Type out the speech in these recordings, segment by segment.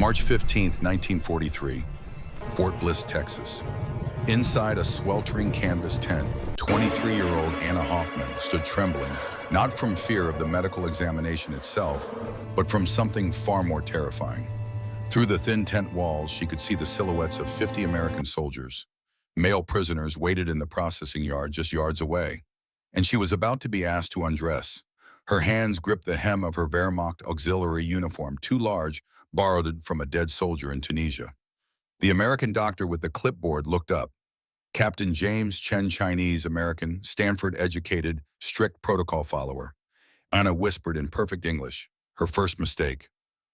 March 15, 1943, Fort Bliss, Texas. Inside a sweltering canvas tent, 23-year-old Anna Hoffman stood trembling, not from fear of the medical examination itself, but from something far more terrifying. Through the thin tent walls, she could see the silhouettes of 50 American soldiers. Male prisoners waited in the processing yard just yards away, and she was about to be asked to undress. Her hands gripped the hem of her Wehrmacht auxiliary uniform, too large, borrowed from a dead soldier in Tunisia. The American doctor with the clipboard looked up. Captain James Chen, Chinese-American, Stanford-educated, strict protocol follower. Anna whispered in perfect English, her first mistake.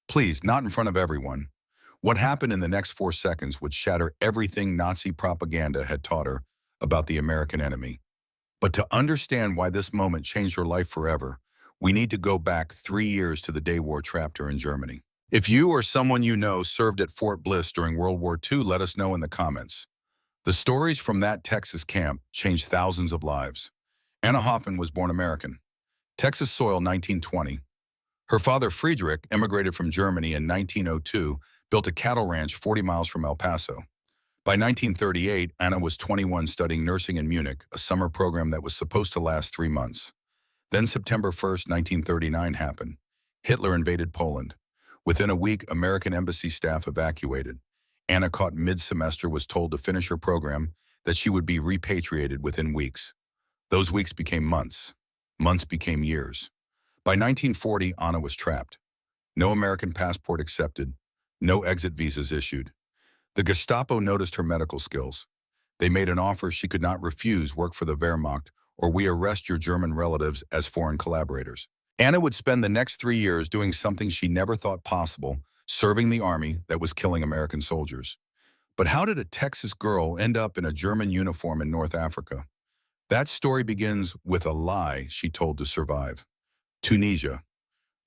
Please, not in front of everyone. What happened in the next 4 seconds would shatter everything Nazi propaganda had taught her about the American enemy. But to understand why this moment changed her life forever, we need to go back 3 years to the day war trapped her in Germany. If you or someone you know served at Fort Bliss during World War II, let us know in the comments. The stories from that Texas camp changed thousands of lives. Anna Hoffman was born American. Texas soil, 1920. Her father, Friedrich, immigrated from Germany in 1902, built a cattle ranch 40 miles from El Paso. By 1938, Anna was 21, studying nursing in Munich, a summer program that was supposed to last 3 months. Then September 1st, 1939 happened. Hitler invaded Poland. Within a week, American embassy staff evacuated. Anna, caught mid-semester, was told to finish her program, that she would be repatriated within weeks. Those weeks became months. Months became years. By 1940, Anna was trapped. No American passport accepted. No exit visas issued. The Gestapo noticed her medical skills. They made an offer she could not refuse: work for the Wehrmacht, or we arrest your German relatives as foreign collaborators. Anna would spend the next 3 years doing something she never thought possible, serving the army that was killing American soldiers. But how did a Texas girl end up in a German uniform in North Africa? That story begins with a lie she told to survive. Tunisia.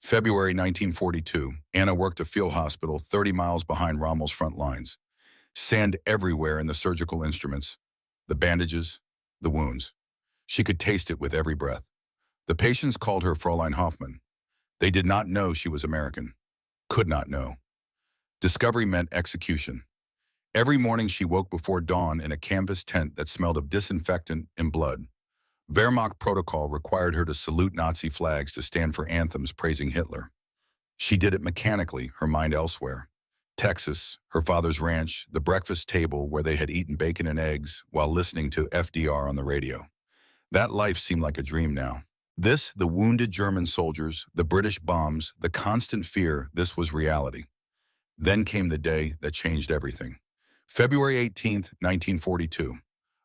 February 1942, Anna worked a field hospital 30 miles behind Rommel's front lines. Sand everywhere in the surgical instruments, the bandages, the wounds. She could taste it with every breath. The patients called her Fräulein Hoffmann. They did not know she was American. Could not know. Discovery meant execution. Every morning she woke before dawn in a canvas tent that smelled of disinfectant and blood. Wehrmacht protocol required her to salute Nazi flags, to stand for anthems praising Hitler. She did it mechanically, her mind elsewhere. Texas, her father's ranch, the breakfast table where they had eaten bacon and eggs while listening to FDR on the radio. That life seemed like a dream now. This, the wounded German soldiers, the British bombs, the constant fear, this was reality. Then came the day that changed everything. February 18th, 1942.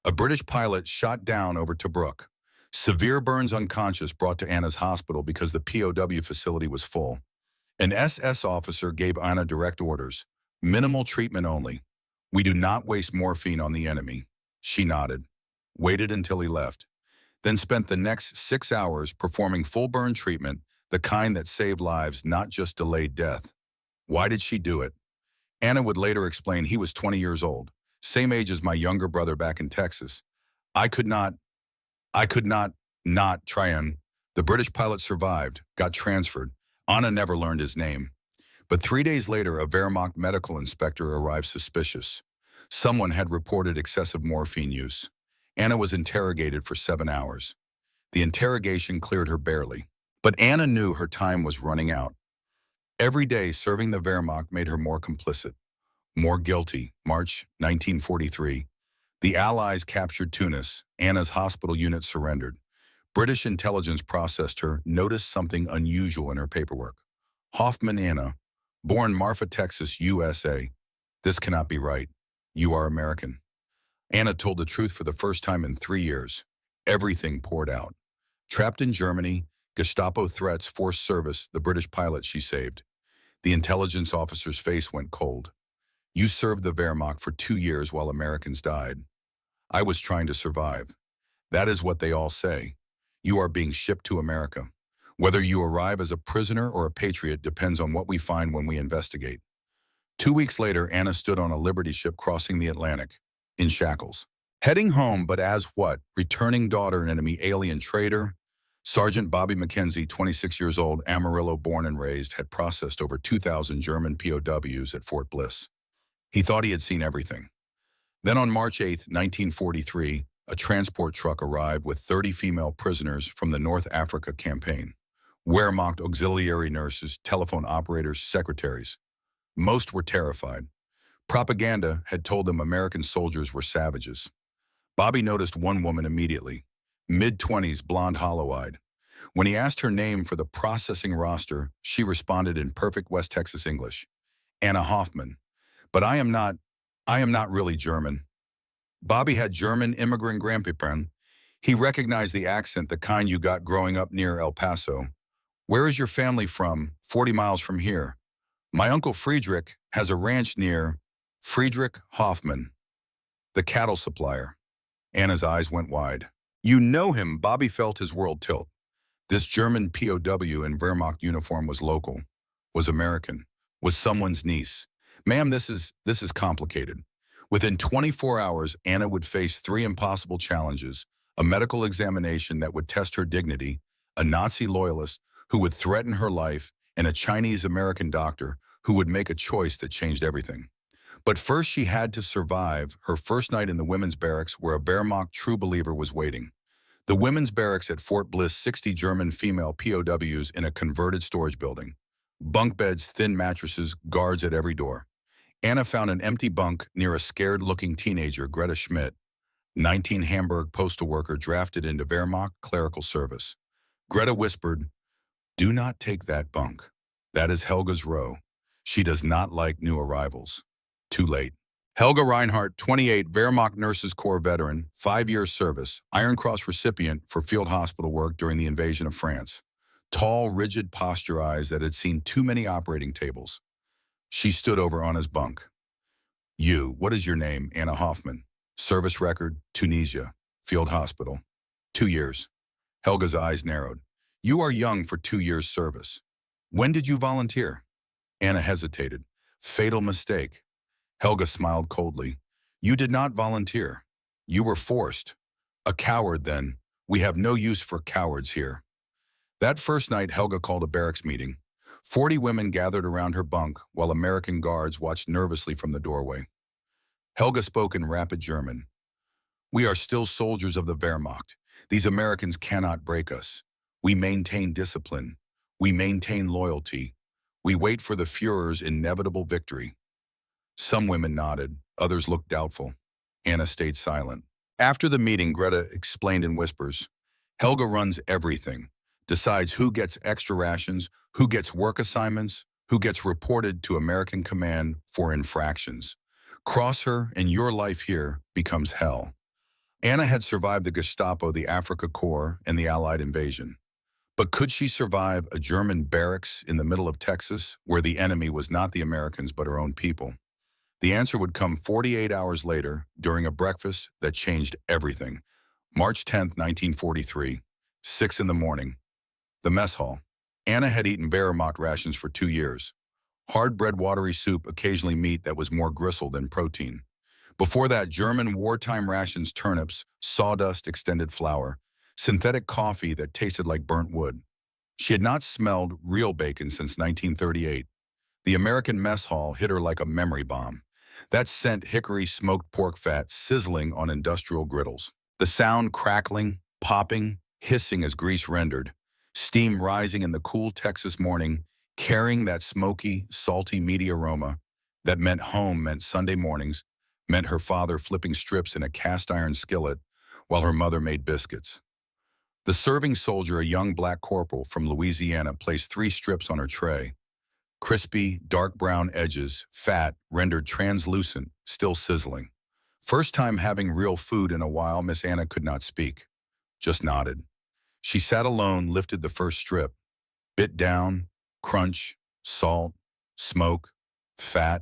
A British pilot shot down over Tobruk. Severe burns, unconscious, brought to Anna's hospital because the POW facility was full. An SS officer gave Anna direct orders: minimal treatment only. We do not waste morphine on the enemy. She nodded, waited until he left, then spent the next 6 hours performing full burn treatment, the kind that saved lives, not just delayed death. Why did she do it? Anna would later explain, he was 20 years old, same age as my younger brother back in Texas. I could not try him. The British pilot survived, got transferred. Anna never learned his name. But 3 days later, a Wehrmacht medical inspector arrived suspicious. Someone had reported excessive morphine use. Anna was interrogated for 7 hours. The interrogation cleared her barely. But Anna knew her time was running out. Every day serving the Wehrmacht made her more complicit, more guilty. March 1943. The Allies captured Tunis. Anna's hospital unit surrendered. British intelligence processed her, noticed something unusual in her paperwork. Hoffman Anna, born Marfa, Texas, USA. This cannot be right. You are American. Anna told the truth for the first time in 3 years. Everything poured out. Trapped in Germany, Gestapo threats, forced service, the British pilot she saved. The intelligence officer's face went cold. You served the Wehrmacht for 2 years while Americans died. I was trying to survive. That is what they all say. You are being shipped to America. Whether you arrive as a prisoner or a patriot depends on what we find when we investigate. 2 weeks later, Anna stood on a Liberty ship crossing the Atlantic, in shackles. Heading home, but as what? Returning daughter, an enemy alien traitor? Sergeant Bobby McKenzie, 26 years old, Amarillo born and raised, had processed over 2,000 German POWs at Fort Bliss. He thought he had seen everything. Then on March 8, 1943, a transport truck arrived with 30 female prisoners from the North Africa campaign. Wehrmacht auxiliary nurses, telephone operators, secretaries. Most were terrified. Propaganda had told them American soldiers were savages. Bobby noticed one woman immediately, mid-20s, blonde, hollow-eyed. When he asked her name for the processing roster, she responded in perfect West Texas English. Anna Hoffman. But I am not really German. Bobby had German immigrant grandparents. He recognized the accent, the kind you got growing up near El Paso. Where is your family from? 40 miles from here. My uncle Friedrich has a ranch near Friedrich Hoffman, the cattle supplier. Anna's eyes went wide. You know him. Bobby felt his world tilt. This German POW in Wehrmacht uniform was local, was American, was someone's niece. Ma'am, this is complicated. Within 24 hours, Anna would face 3 impossible challenges: a medical examination that would test her dignity, a Nazi loyalist who would threaten her life, and a Chinese-American doctor who would make a choice that changed everything. But first, she had to survive her first night in the women's barracks where a Wehrmacht true believer was waiting. The women's barracks at Fort Bliss, 60 German female POWs in a converted storage building. Bunk beds, thin mattresses, guards at every door. Anna found an empty bunk near a scared-looking teenager, Greta Schmidt, 19, Hamburg postal worker drafted into Wehrmacht clerical service. Greta whispered, "Do not take that bunk. That is Helga's row. She does not like new arrivals." Too late. Helga Reinhardt, 28, Wehrmacht Nurses Corps veteran, 5 years service, Iron Cross recipient for field hospital work during the invasion of France. Tall, rigid posture eyes that had seen too many operating tables. She stood over Anna's bunk. "You, what is your name?" "Anna Hoffman." "Service record?" "Tunisia. Field hospital." "2 years." Helga's eyes narrowed. "You are young for 2 years service. When did you volunteer?" Anna hesitated. "Fatal mistake." Helga smiled coldly. "You did not volunteer. You were forced. A coward, then. We have no use for cowards here." That first night, Helga called a barracks meeting. 40 women gathered around her bunk while American guards watched nervously from the doorway. Helga spoke in rapid German. "We are still soldiers of the Wehrmacht. These Americans cannot break us. We maintain discipline. We maintain loyalty. We wait for the Führer's inevitable victory." Some women nodded, others looked doubtful. Anna stayed silent. After the meeting, Greta explained in whispers, "Helga runs everything, decides who gets extra rations, who gets work assignments, who gets reported to American command for infractions. Cross her and your life here becomes hell." Anna had survived the Gestapo, the Afrika Korps, and the Allied invasion. But could she survive a German barracks in the middle of Texas where the enemy was not the Americans but her own people? The answer would come 48 hours later during a breakfast that changed everything. March 10, 1943, 6 in the morning. The mess hall. Anna had eaten Wehrmacht rations for 2 years. Hard bread, watery soup, occasionally meat that was more gristle than protein. Before that, German wartime rations, turnips, sawdust, extended flour, synthetic coffee that tasted like burnt wood. She had not smelled real bacon since 1938. The American mess hall hit her like a memory bomb. That scent, hickory smoked pork fat sizzling on industrial griddles. The sound crackling, popping, hissing as grease rendered. Steam rising in the cool Texas morning, carrying that smoky, salty, meaty aroma that meant home, meant Sunday mornings, meant her father flipping strips in a cast-iron skillet while her mother made biscuits. The serving soldier, a young black corporal from Louisiana, placed 3 strips on her tray. Crispy, dark brown edges, fat, rendered translucent, still sizzling. First time having real food in a while, Miss Anna could not speak, just nodded. She sat alone, lifted the first strip, bit down, crunch, salt, smoke, fat.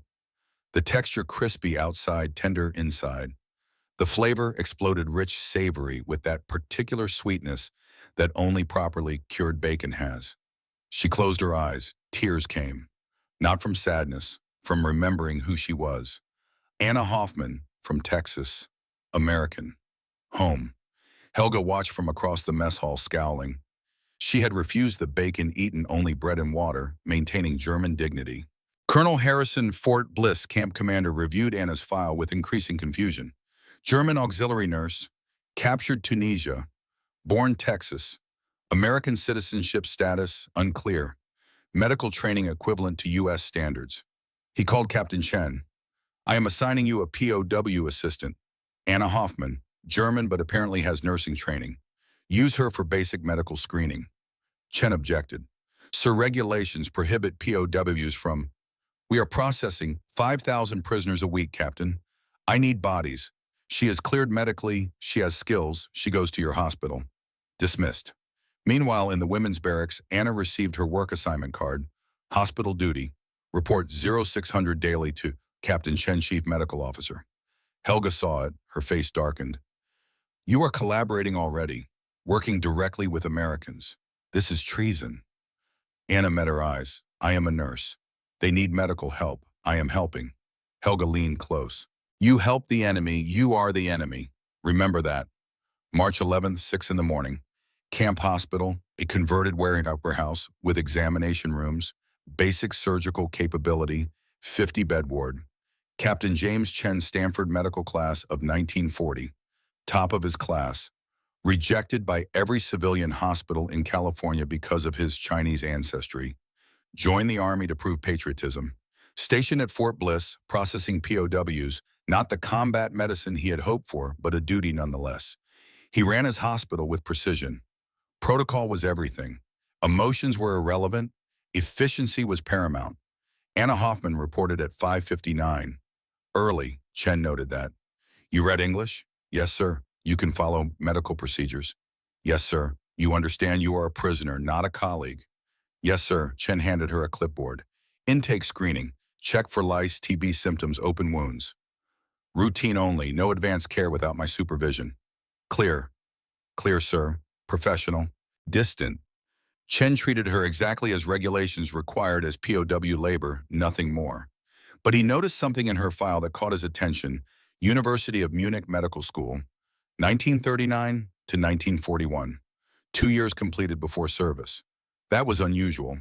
The texture crispy outside, tender inside. The flavor exploded, rich, savory, with that particular sweetness that only properly cured bacon has. She closed her eyes. Tears came. Not from sadness, from remembering who she was. Anna Hoffman, from Texas. American. Home. Helga watched from across the mess hall, scowling. She had refused the bacon, eaten only bread and water, maintaining German dignity. Colonel Harrison, Fort Bliss camp commander, reviewed Anna's file with increasing confusion. German auxiliary nurse, captured Tunisia, born Texas, American citizenship status unclear, medical training equivalent to U.S. standards. He called Captain Chen. I am assigning you a POW assistant, Anna Hoffman, German but apparently has nursing training. Use her for basic medical screening. Chen objected. Sir, regulations prohibit POWs from. We are processing 5,000 prisoners a week, Captain. I need bodies. She is cleared medically, she has skills, she goes to your hospital. Dismissed. Meanwhile, in the women's barracks, Anna received her work assignment card. Hospital duty. Report 0600 daily to Captain Chen, Chief Medical Officer. Helga saw it, her face darkened. You are collaborating already, working directly with Americans. This is treason. Anna met her eyes. I am a nurse. They need medical help. I am helping. Helga leaned close. You help the enemy, you are the enemy. Remember that. March 11th, 6 in the morning. Camp Hospital, a converted warehouse with examination rooms, basic surgical capability, 50-bed ward. Captain James Chen, Stanford Medical Class of 1940. Top of his class. Rejected by every civilian hospital in California because of his Chinese ancestry. Joined the Army to prove patriotism. Stationed at Fort Bliss, processing POWs, not the combat medicine he had hoped for, but a duty nonetheless. He ran his hospital with precision. Protocol was everything. Emotions were irrelevant. Efficiency was paramount. Anna Hoffman reported at 5:59. Early, Chen noted that. You read English? Yes, sir. You can follow medical procedures. Yes, sir. You understand you are a prisoner, not a colleague. Yes, sir. Chen handed her a clipboard. Intake screening. Check for lice, TB symptoms, open wounds. Routine only, no advanced care without my supervision. Clear. Clear, sir. Professional. Distant. Chen treated her exactly as regulations required as POW labor, nothing more. But he noticed something in her file that caught his attention. University of Munich Medical School, 1939 to 1941. 2 years completed before service. That was unusual.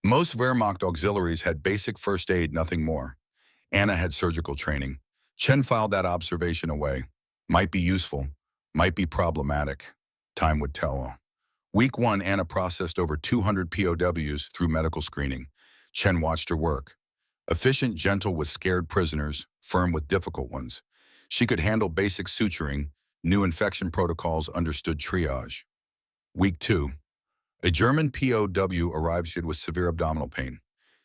Most Wehrmacht auxiliaries had basic first aid, nothing more. Anna had surgical training. Chen filed that observation away. Might be useful, might be problematic. Time would tell. Week 1, Anna processed over 200 POWs through medical screening. Chen watched her work. Efficient, gentle with scared prisoners, firm with difficult ones. She could handle basic suturing, new infection protocols, understood triage. Week 2. A German POW arrived with severe abdominal pain.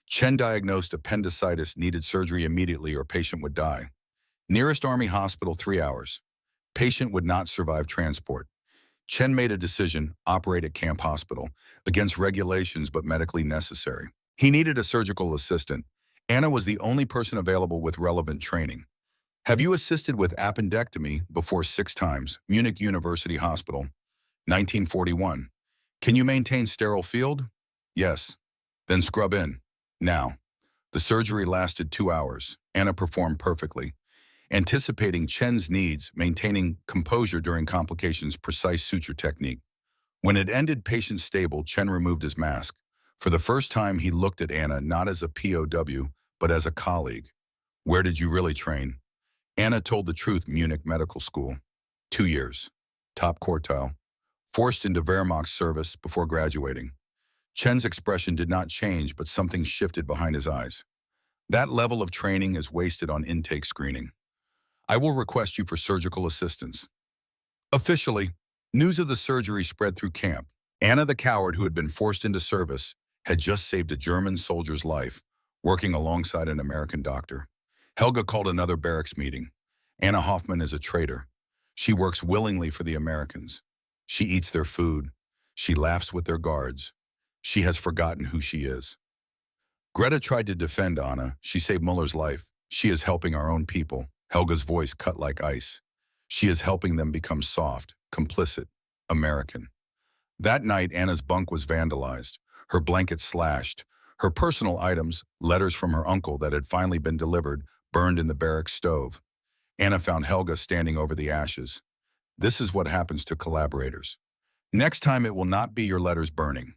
Chen diagnosed appendicitis, needed surgery immediately or patient would die. Nearest Army hospital, 3 hours. Patient would not survive transport. Chen made a decision, operate at Camp Hospital, against regulations but medically necessary. He needed a surgical assistant. Anna was the only person available with relevant training. Have you assisted with appendectomy before 6 times? Munich University Hospital, 1941. Can you maintain sterile field? Yes. Then scrub in. Now. The surgery lasted 2 hours. Anna performed perfectly. Anticipating Chen's needs, maintaining composure during complications, precise suture technique. When it ended, patient stable, Chen removed his mask. For the first time, he looked at Anna not as a POW, but as a colleague. Where did you really train? Anna told the truth. Munich Medical School. 2 years. Top quartile. Forced into Wehrmacht service before graduating. Chen's expression did not change, but something shifted behind his eyes. That level of training is wasted on intake screening. I will request you for surgical assistance. Officially, news of the surgery spread through camp. Anna, the coward who had been forced into service, had just saved a German soldier's life, working alongside an American doctor. Helga called another barracks meeting. Anna Hoffman is a traitor. She works willingly for the Americans. She eats their food. She laughs with their guards. She has forgotten who she is. Greta tried to defend Anna. She saved Muller's life. She is helping our own people. Helga's voice cut like ice. She is helping them become soft, complicit, American. That night, Anna's bunk was vandalized, her blanket slashed, her personal items, letters from her uncle that had finally been delivered, burned in the barracks stove. Anna found Helga standing over the ashes. This is what happens to collaborators. Next time it will not be your letters burning.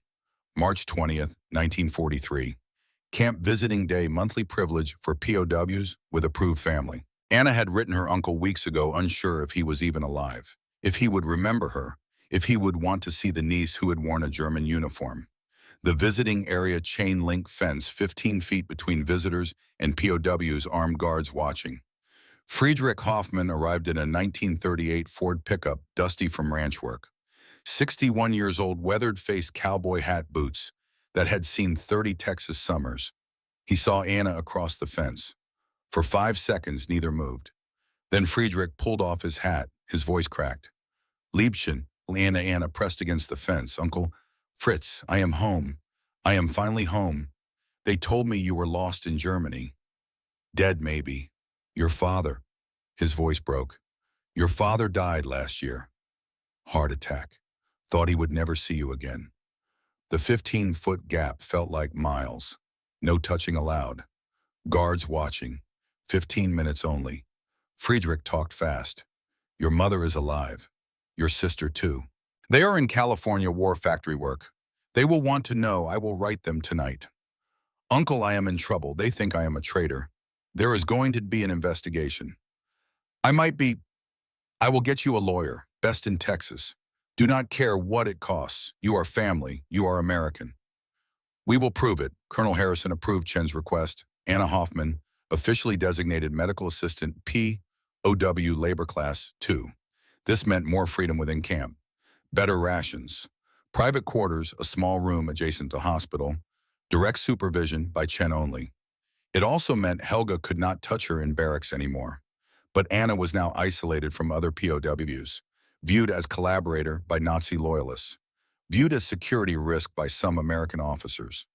March 20th, 1943. Camp Visiting Day monthly privilege for POWs with approved family. Anna had written her uncle weeks ago, unsure if he was even alive, if he would remember her, if he would want to see the niece who had worn a German uniform. The visiting area chain link fence 15 feet between visitors and POWs, armed guards watching. Friedrich Hoffman arrived in a 1938 Ford pickup, dusty from ranch work. 61 years old, weathered-faced cowboy hat boots that had seen 30 Texas summers. He saw Anna across the fence. For 5 seconds, neither moved. Then Friedrich pulled off his hat, his voice cracked. Liebchen, Anna pressed against the fence. Uncle, Fritz, I am home. I am finally home. They told me you were lost in Germany. Dead, maybe. Your father. His voice broke. Your father died last year. Heart attack. Thought he would never see you again. The 15-foot gap felt like miles. No touching allowed. Guards watching. 15 minutes only. Friedrich talked fast. Your mother is alive. Your sister too. They are in California war factory work. They will want to know. I will write them tonight. Uncle, I am in trouble. They think I am a traitor. There is going to be an investigation. I will get you a lawyer, best in Texas. Do not care what it costs. You are family. You are American. We will prove it. Colonel Harrison approved Chen's request. Anna Hoffman, officially designated medical assistant POW labor class 2. This meant more freedom within camp. Better rations. Private quarters, a small room adjacent to hospital. Direct supervision by Chen only. It also meant Helga could not touch her in barracks anymore. But Anna was now isolated from other POWs, viewed as collaborator by Nazi loyalists, viewed as security risk by some American officers.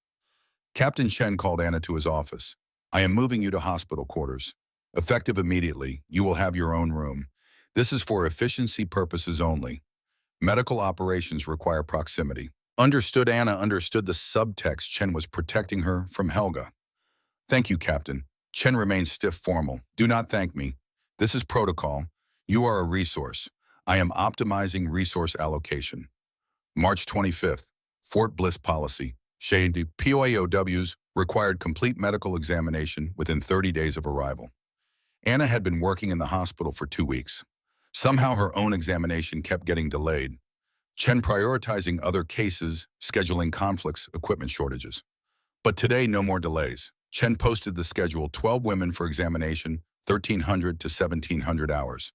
Captain Chen called Anna to his office. I am moving you to hospital quarters. Effective immediately, you will have your own room. This is for efficiency purposes only. Medical operations require proximity. Understood. Anna understood the subtext. Chen was protecting her from Helga. Thank you, Captain. Chen remained stiff formal. Do not thank me. This is protocol. You are a resource. I am optimizing resource allocation. March 25th, Fort Bliss policy. Shady POWs required complete medical examination within 30 days of arrival. Anna had been working in the hospital for 2 weeks. Somehow her own examination kept getting delayed. Chen prioritizing other cases, scheduling conflicts, equipment shortages. But today, no more delays. Chen posted the schedule: 12 women for examination, 1,300 to 1,700 hours.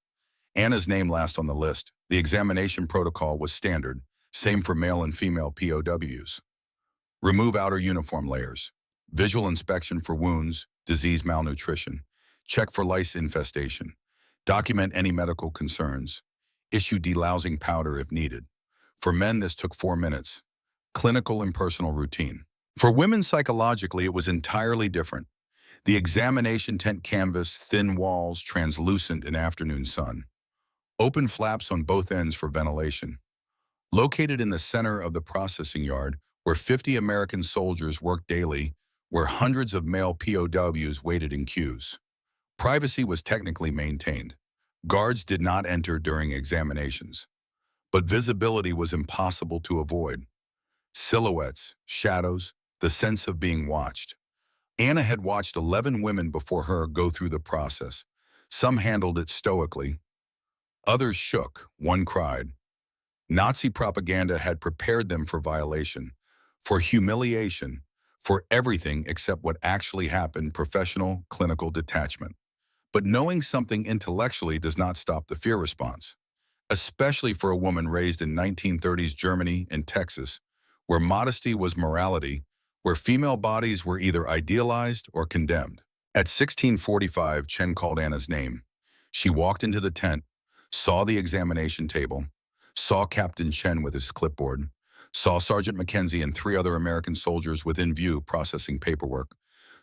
Anna's name last on the list. The examination protocol was standard, same for male and female POWs. Remove outer uniform layers. Visual inspection for wounds, disease, malnutrition. Check for lice infestation. Document any medical concerns. Issue delousing powder if needed. For men, this took 4 minutes. Clinical and personal routine. For women, psychologically, it was entirely different. The examination tent canvas, thin walls, translucent in afternoon sun. Open flaps on both ends for ventilation. Located in the center of the processing yard, where 50 American soldiers worked daily, where hundreds of male POWs waited in queues. Privacy was technically maintained. Guards did not enter during examinations. But visibility was impossible to avoid. Silhouettes, shadows, the sense of being watched. Anna had watched 11 women before her go through the process. Some handled it stoically. Others shook. One cried. Nazi propaganda had prepared them for violation, for humiliation, for everything except what actually happened: professional, clinical detachment. But knowing something intellectually does not stop the fear response, especially for a woman raised in 1930s Germany and Texas, where modesty was morality, where female bodies were either idealized or condemned. At 16:45, Chen called Anna's name. She walked into the tent, saw the examination table, saw Captain Chen with his clipboard, saw Sergeant Mackenzie and 3 other American soldiers within view processing paperwork,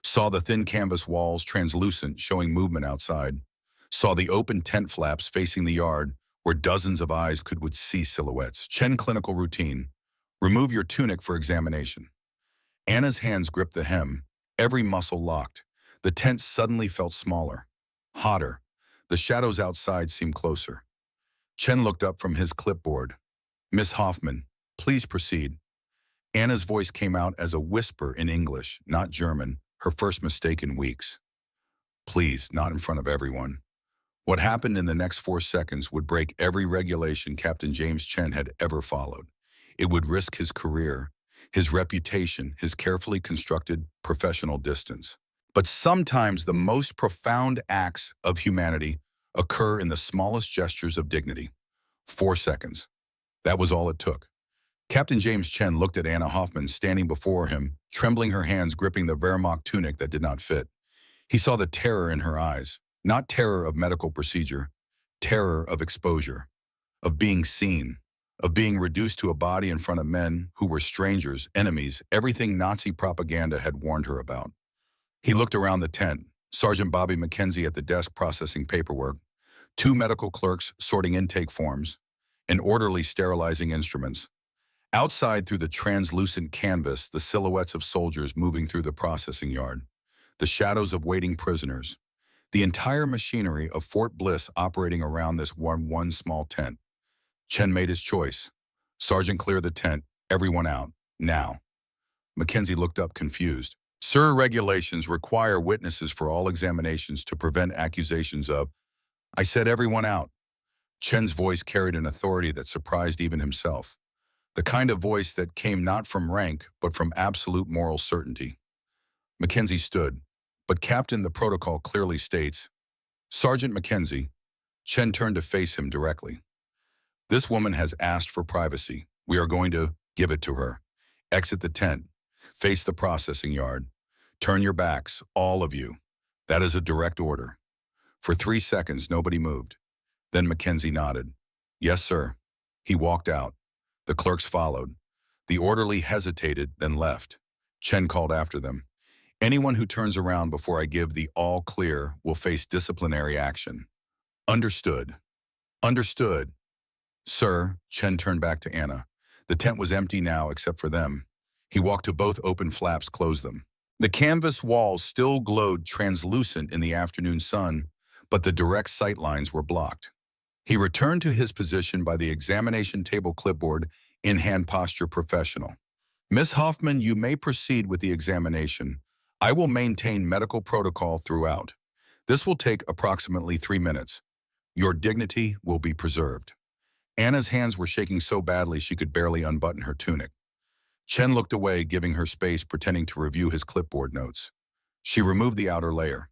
saw the thin canvas walls translucent showing movement outside, saw the open tent flaps facing the yard where dozens of eyes would see silhouettes. Chen clinical routine. Remove your tunic for examination. Anna's hands gripped the hem, every muscle locked. The tent suddenly felt smaller, hotter. The shadows outside seemed closer. Chen looked up from his clipboard. Miss Hoffman, please proceed. Anna's voice came out as a whisper in English, not German, her first mistake in weeks. Please, not in front of everyone. What happened in the next 4 seconds would break every regulation Captain James Chen had ever followed. It would risk his career, his reputation, his carefully constructed professional distance. But sometimes the most profound acts of humanity occur in the smallest gestures of dignity. 4 seconds. That was all it took. Captain James Chen looked at Anna Hoffman standing before him, trembling, her hands gripping the Wehrmacht tunic that did not fit. He saw the terror in her eyes, not terror of medical procedure, terror of exposure, of being seen, of being reduced to a body in front of men who were strangers, enemies, everything Nazi propaganda had warned her about. He looked around the tent, Sergeant Bobby Mackenzie at the desk processing paperwork, 2 medical clerks sorting intake forms, an orderly sterilizing instruments. Outside through the translucent canvas, the silhouettes of soldiers moving through the processing yard, the shadows of waiting prisoners, the entire machinery of Fort Bliss operating around this one small tent. Chen made his choice. Sergeant, clear the tent, everyone out, now. Mackenzie looked up confused. Sir, regulations require witnesses for all examinations to prevent accusations of, I said everyone out. Chen's voice carried an authority that surprised even himself. The kind of voice that came not from rank, but from absolute moral certainty. Mackenzie stood. But Captain, the protocol clearly states, Sergeant Mackenzie. Chen turned to face him directly. This woman has asked for privacy. We are going to give it to her. Exit the tent. Face the processing yard. Turn your backs, all of you. That is a direct order. For 3 seconds, nobody moved. Then Mackenzie nodded. Yes, sir. He walked out. The clerks followed. The orderly hesitated, then left. Chen called after them. Anyone who turns around before I give the all clear will face disciplinary action. Understood. Understood. Sir, Chen turned back to Anna. The tent was empty now except for them. He walked to both open flaps, closed them. The canvas walls still glowed translucent in the afternoon sun, but the direct sight lines were blocked. He returned to his position by the examination table, clipboard in hand, posture professional. Miss Hoffman, you may proceed with the examination. I will maintain medical protocol throughout. This will take approximately 3 minutes. Your dignity will be preserved. Anna's hands were shaking so badly she could barely unbutton her tunic. Chen looked away, giving her space, pretending to review his clipboard notes. She removed the outer layer.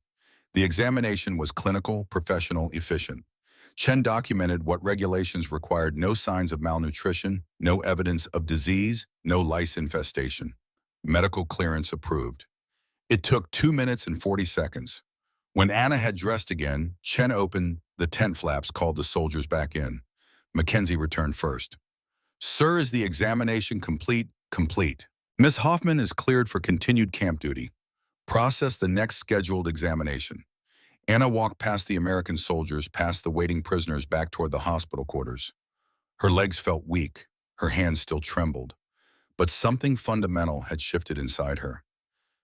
The examination was clinical, professional, efficient. Chen documented what regulations required: no signs of malnutrition, no evidence of disease, no lice infestation. Medical clearance approved. It took 2 minutes and 40 seconds. When Anna had dressed again, Chen opened the tent flaps, called the soldiers back in. Mackenzie returned first. Sir, is the examination complete? Complete. Miss Hoffman is cleared for continued camp duty. Process the next scheduled examination. Anna walked past the American soldiers, past the waiting prisoners, back toward the hospital quarters. Her legs felt weak, her hands still trembled. But something fundamental had shifted inside her.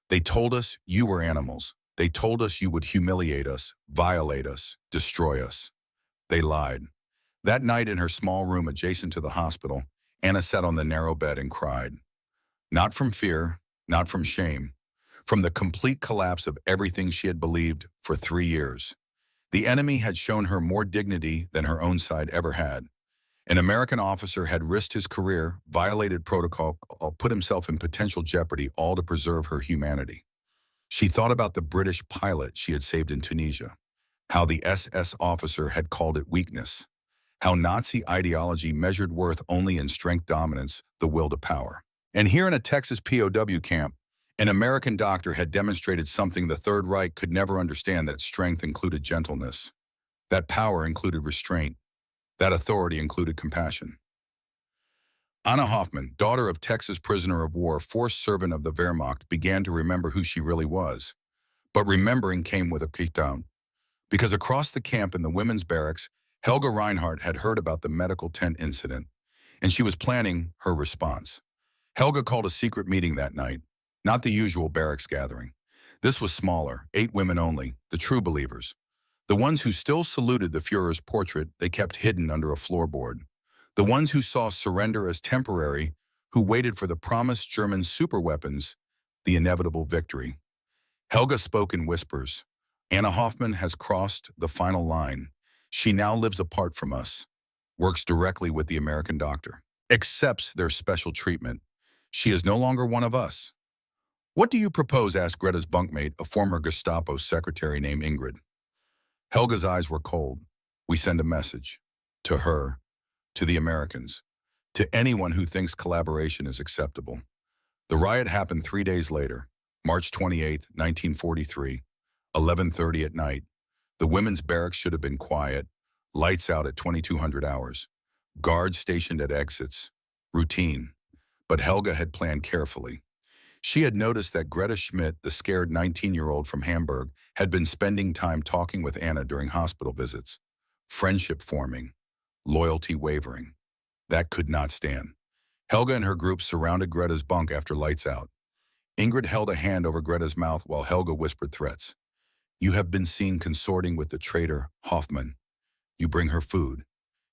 They told us you were animals. They told us you would humiliate us, violate us, destroy us. They lied. That night in her small room adjacent to the hospital, Anna sat on the narrow bed and cried. Not from fear, not from shame, from the complete collapse of everything she had believed for 3 years. The enemy had shown her more dignity than her own side ever had. An American officer had risked his career, violated protocol, put himself in potential jeopardy, all to preserve her humanity. She thought about the British pilot she had saved in Tunisia, how the SS officer had called it weakness, how Nazi ideology measured worth only in strength, dominance, the will to power. And here in a Texas POW camp, an American doctor had demonstrated something the Third Reich could never understand: that strength included gentleness, that power included restraint, that authority included compassion. Anna Hoffman, daughter of Texas prisoner of war, forced servant of the Wehrmacht, began to remember who she really was. But remembering came with a kickdown. Because across the camp in the women's barracks, Helga Reinhardt had heard about the medical tent incident, and she was planning her response. Helga called a secret meeting that night, not the usual barracks gathering. This was smaller, 8 women only, the true believers. The ones who still saluted the Führer's portrait they kept hidden under a floorboard. The ones who saw surrender as temporary, who waited for the promised German superweapons, the inevitable victory. Helga spoke in whispers. Anna Hoffman has crossed the final line. She now lives apart from us, works directly with the American doctor, accepts their special treatment. She is no longer one of us. What do you propose? Asked Greta's bunkmate, a former Gestapo secretary named Ingrid. Helga's eyes were cold. We send a message. To her, to the Americans, to anyone who thinks collaboration is acceptable. The riot happened 3 days later, March 28, 1943, 11:30 at night. The women's barracks should have been quiet, lights out at 2200 hours, guards stationed at exits, routine. But Helga had planned carefully. She had noticed that Greta Schmidt, the scared 19-year-old from Hamburg, had been spending time talking with Anna during hospital visits. Friendship forming, loyalty wavering. That could not stand. Helga and her group surrounded Greta's bunk after lights out. Ingrid held a hand over Greta's mouth while Helga whispered threats. You have been seen consorting with the traitor, Hoffman. You bring her food.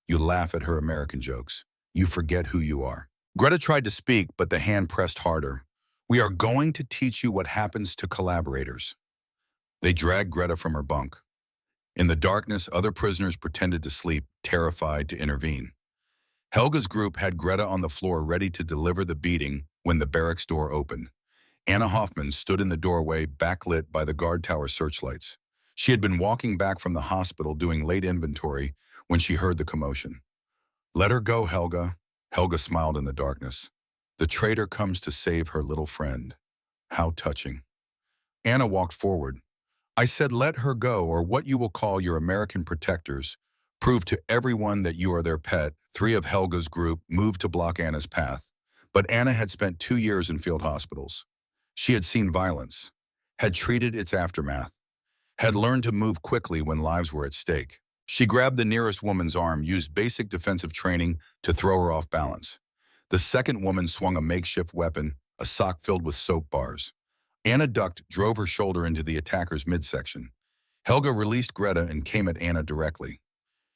You laugh at her American jokes. You forget who you are. Greta tried to speak, but the hand pressed harder. We are going to teach you what happens to collaborators. They dragged Greta from her bunk. In the darkness, other prisoners pretended to sleep, terrified to intervene. Helga's group had Greta on the floor ready to deliver the beating when the barracks door opened. Anna Hoffman stood in the doorway, backlit by the guard tower searchlights. She had been walking back from the hospital doing late inventory when she heard the commotion. Let her go, Helga. Helga smiled in the darkness. The traitor comes to save her little friend. How touching. Anna walked forward. I said let her go, or what you will call your American protectors. Prove to everyone that you are their pet. 3 of Helga's group moved to block Anna's path. But Anna had spent 2 years in field hospitals. She had seen violence, had treated its aftermath, had learned to move quickly when lives were at stake. She grabbed the nearest woman's arm, used basic defensive training to throw her off balance. The second woman swung a makeshift weapon, a sock filled with soap bars. Anna ducked, drove her shoulder into the attacker's midsection. Helga released Greta and came at Anna directly.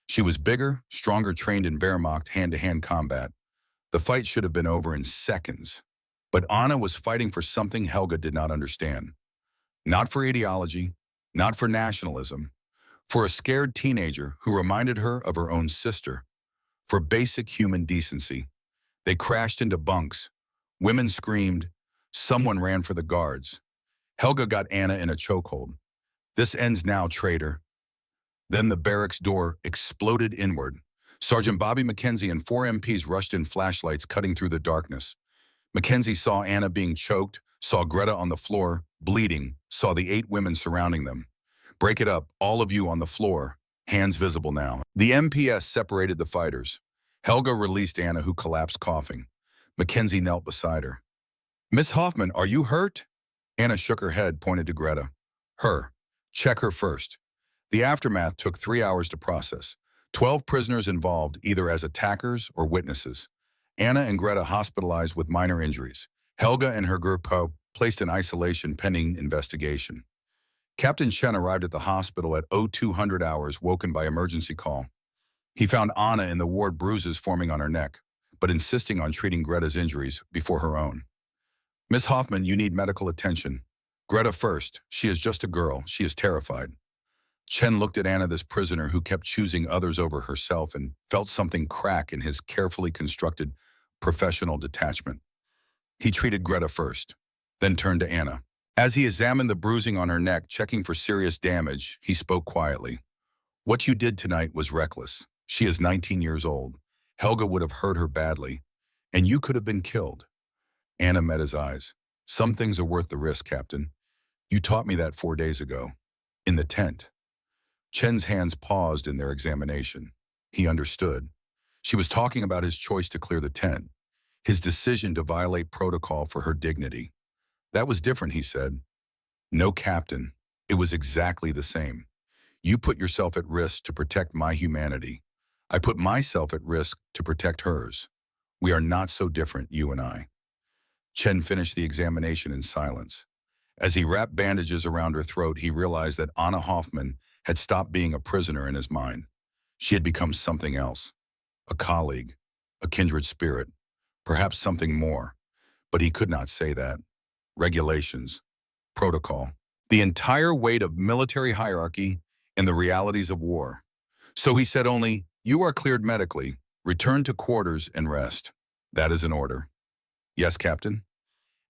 She was bigger, stronger, trained in Wehrmacht hand-to-hand combat. The fight should have been over in seconds. But Anna was fighting for something Helga did not understand. Not for ideology, not for nationalism, for a scared teenager who reminded her of her own sister, for basic human decency. They crashed into bunks. Women screamed. Someone ran for the guards. Helga got Anna in a chokehold. This ends now, traitor. Then the barracks door exploded inward. Sergeant Bobby Mackenzie and 4 MPs rushed in, flashlights cutting through the darkness. Mackenzie saw Anna being choked, saw Greta on the floor, bleeding, saw the 8 women surrounding them. Break it up, all of you on the floor, hands visible now. The MPS separated the fighters. Helga released Anna, who collapsed coughing. Mackenzie knelt beside her. Miss Hoffman, are you hurt? Anna shook her head, pointed to Greta. Her. Check her first. The aftermath took 3 hours to process. 12 prisoners involved, either as attackers or witnesses. Anna and Greta hospitalized with minor injuries. Helga and her group placed in isolation pending investigation. Captain Chen arrived at the hospital at 0200 hours, woken by emergency call. He found Anna in the ward, bruises forming on her neck, but insisting on treating Greta's injuries before her own. Miss Hoffman, you need medical attention. Greta first. She is just a girl. She is terrified. Chen looked at Anna, this prisoner who kept choosing others over herself, and felt something crack in his carefully constructed professional detachment. He treated Greta first, then turned to Anna. As he examined the bruising on her neck, checking for serious damage, he spoke quietly. What you did tonight was reckless. She is 19 years old. Helga would have hurt her badly, and you could have been killed. Anna met his eyes. Some things are worth the risk, Captain. You taught me that 4 days ago, in the tent. Chen's hands paused in their examination. He understood. She was talking about his choice to clear the tent, his decision to violate protocol for her dignity. That was different, he said. No, Captain. It was exactly the same. You put yourself at risk to protect my humanity. I put myself at risk to protect hers. We are not so different, you and I. Chen finished the examination in silence. As he wrapped bandages around her throat, he realized that Anna Hoffman had stopped being a prisoner in his mind. She had become something else, a colleague, a kindred spirit, perhaps something more, but he could not say that. Regulations, protocol, the entire weight of military hierarchy and the realities of war. So he said only, "You are cleared medically. Return to quarters and rest." That is an order. Yes, Captain?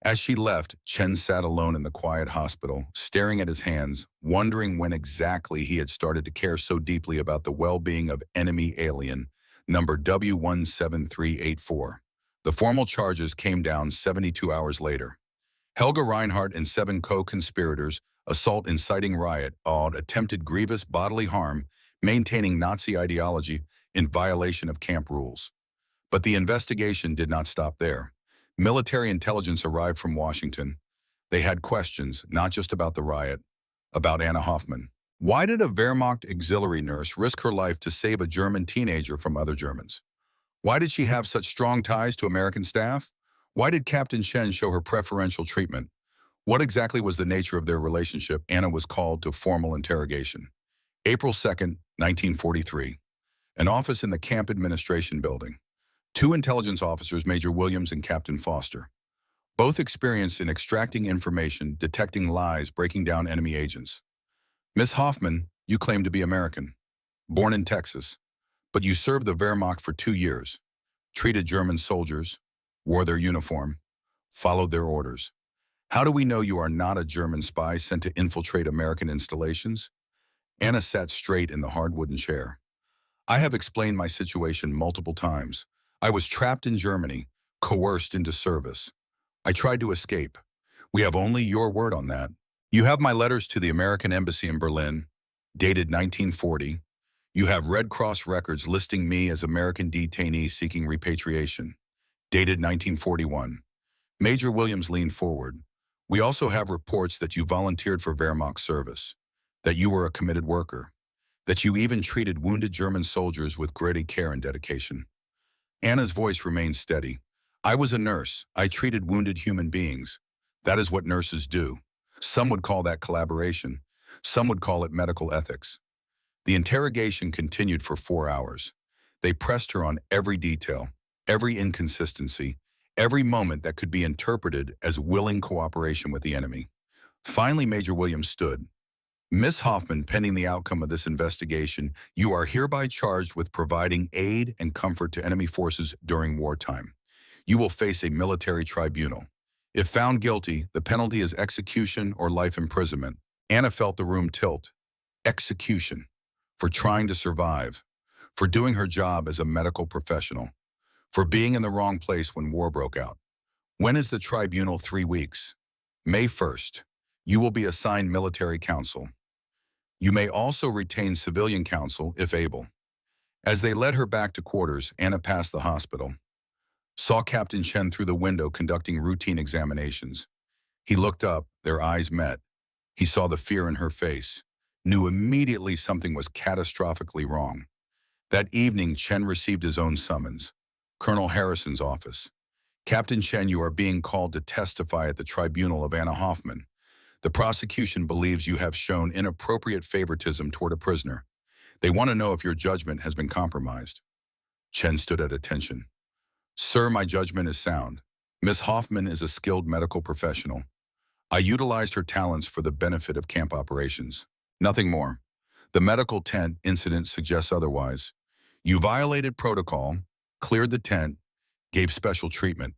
As she left, Chen sat alone in the quiet hospital, staring at his hands, wondering when exactly he had started to care so deeply about the well-being of enemy alien number W17384. The formal charges came down 72 hours later. Helga Reinhardt and 7 co-conspirators, assault inciting riot, awed, attempted grievous bodily harm, maintaining Nazi ideology in violation of camp rules. But the investigation did not stop there. Military intelligence arrived from Washington. They had questions, not just about the riot, about Anna Hoffman. Why did a Wehrmacht auxiliary nurse risk her life to save a German teenager from other Germans? Why did she have such strong ties to American staff? Why did Captain Chen show her preferential treatment? What exactly was the nature of their relationship? Anna was called to formal interrogation. April 2nd, 1943. An office in the camp administration building. 2 intelligence officers, Major Williams and Captain Foster, both experienced in extracting information, detecting lies, breaking down enemy agents. Miss Hoffman, you claim to be American, born in Texas, but you served the Wehrmacht for 2 years, treated German soldiers, wore their uniform, followed their orders. How do we know you are not a German spy sent to infiltrate American installations? Anna sat straight in the hard wooden chair. I have explained my situation multiple times. I was trapped in Germany, coerced into service. I tried to escape. We have only your word on that. You have my letters to the American Embassy in Berlin, dated 1940. You have Red Cross records listing me as American detainee seeking repatriation, dated 1941. Major Williams leaned forward. We also have reports that you volunteered for Wehrmacht service, that you were a committed worker, that you even treated wounded German soldiers with great care and dedication. Anna's voice remained steady. I was a nurse. I treated wounded human beings. That is what nurses do. Some would call that collaboration. Some would call it medical ethics. The interrogation continued for 4 hours. They pressed her on every detail, every inconsistency, every moment that could be interpreted as willing cooperation with the enemy. Finally, Major Williams stood. Miss Hoffman, pending the outcome of this investigation, you are hereby charged with providing aid and comfort to enemy forces during wartime. You will face a military tribunal. If found guilty, the penalty is execution or life imprisonment. Anna felt the room tilt. Execution. For trying to survive. For doing her job as a medical professional. For being in the wrong place when war broke out. When is the tribunal? 3 weeks. May 1st. You will be assigned military counsel. You may also retain civilian counsel if able. As they led her back to quarters, Anna passed the hospital. Saw Captain Chen through the window conducting routine examinations. He looked up, their eyes met. He saw the fear in her face, knew immediately something was catastrophically wrong. That evening, Chen received his own summons. Colonel Harrison's office. Captain Chen, you are being called to testify at the tribunal of Anna Hoffman. The prosecution believes you have shown inappropriate favoritism toward a prisoner. They want to know if your judgment has been compromised. Chen stood at attention. Sir, my judgment is sound. Miss Hoffman is a skilled medical professional. I utilized her talents for the benefit of camp operations. Nothing more. The medical tent incident suggests otherwise. You violated protocol, cleared the tent, gave special treatment.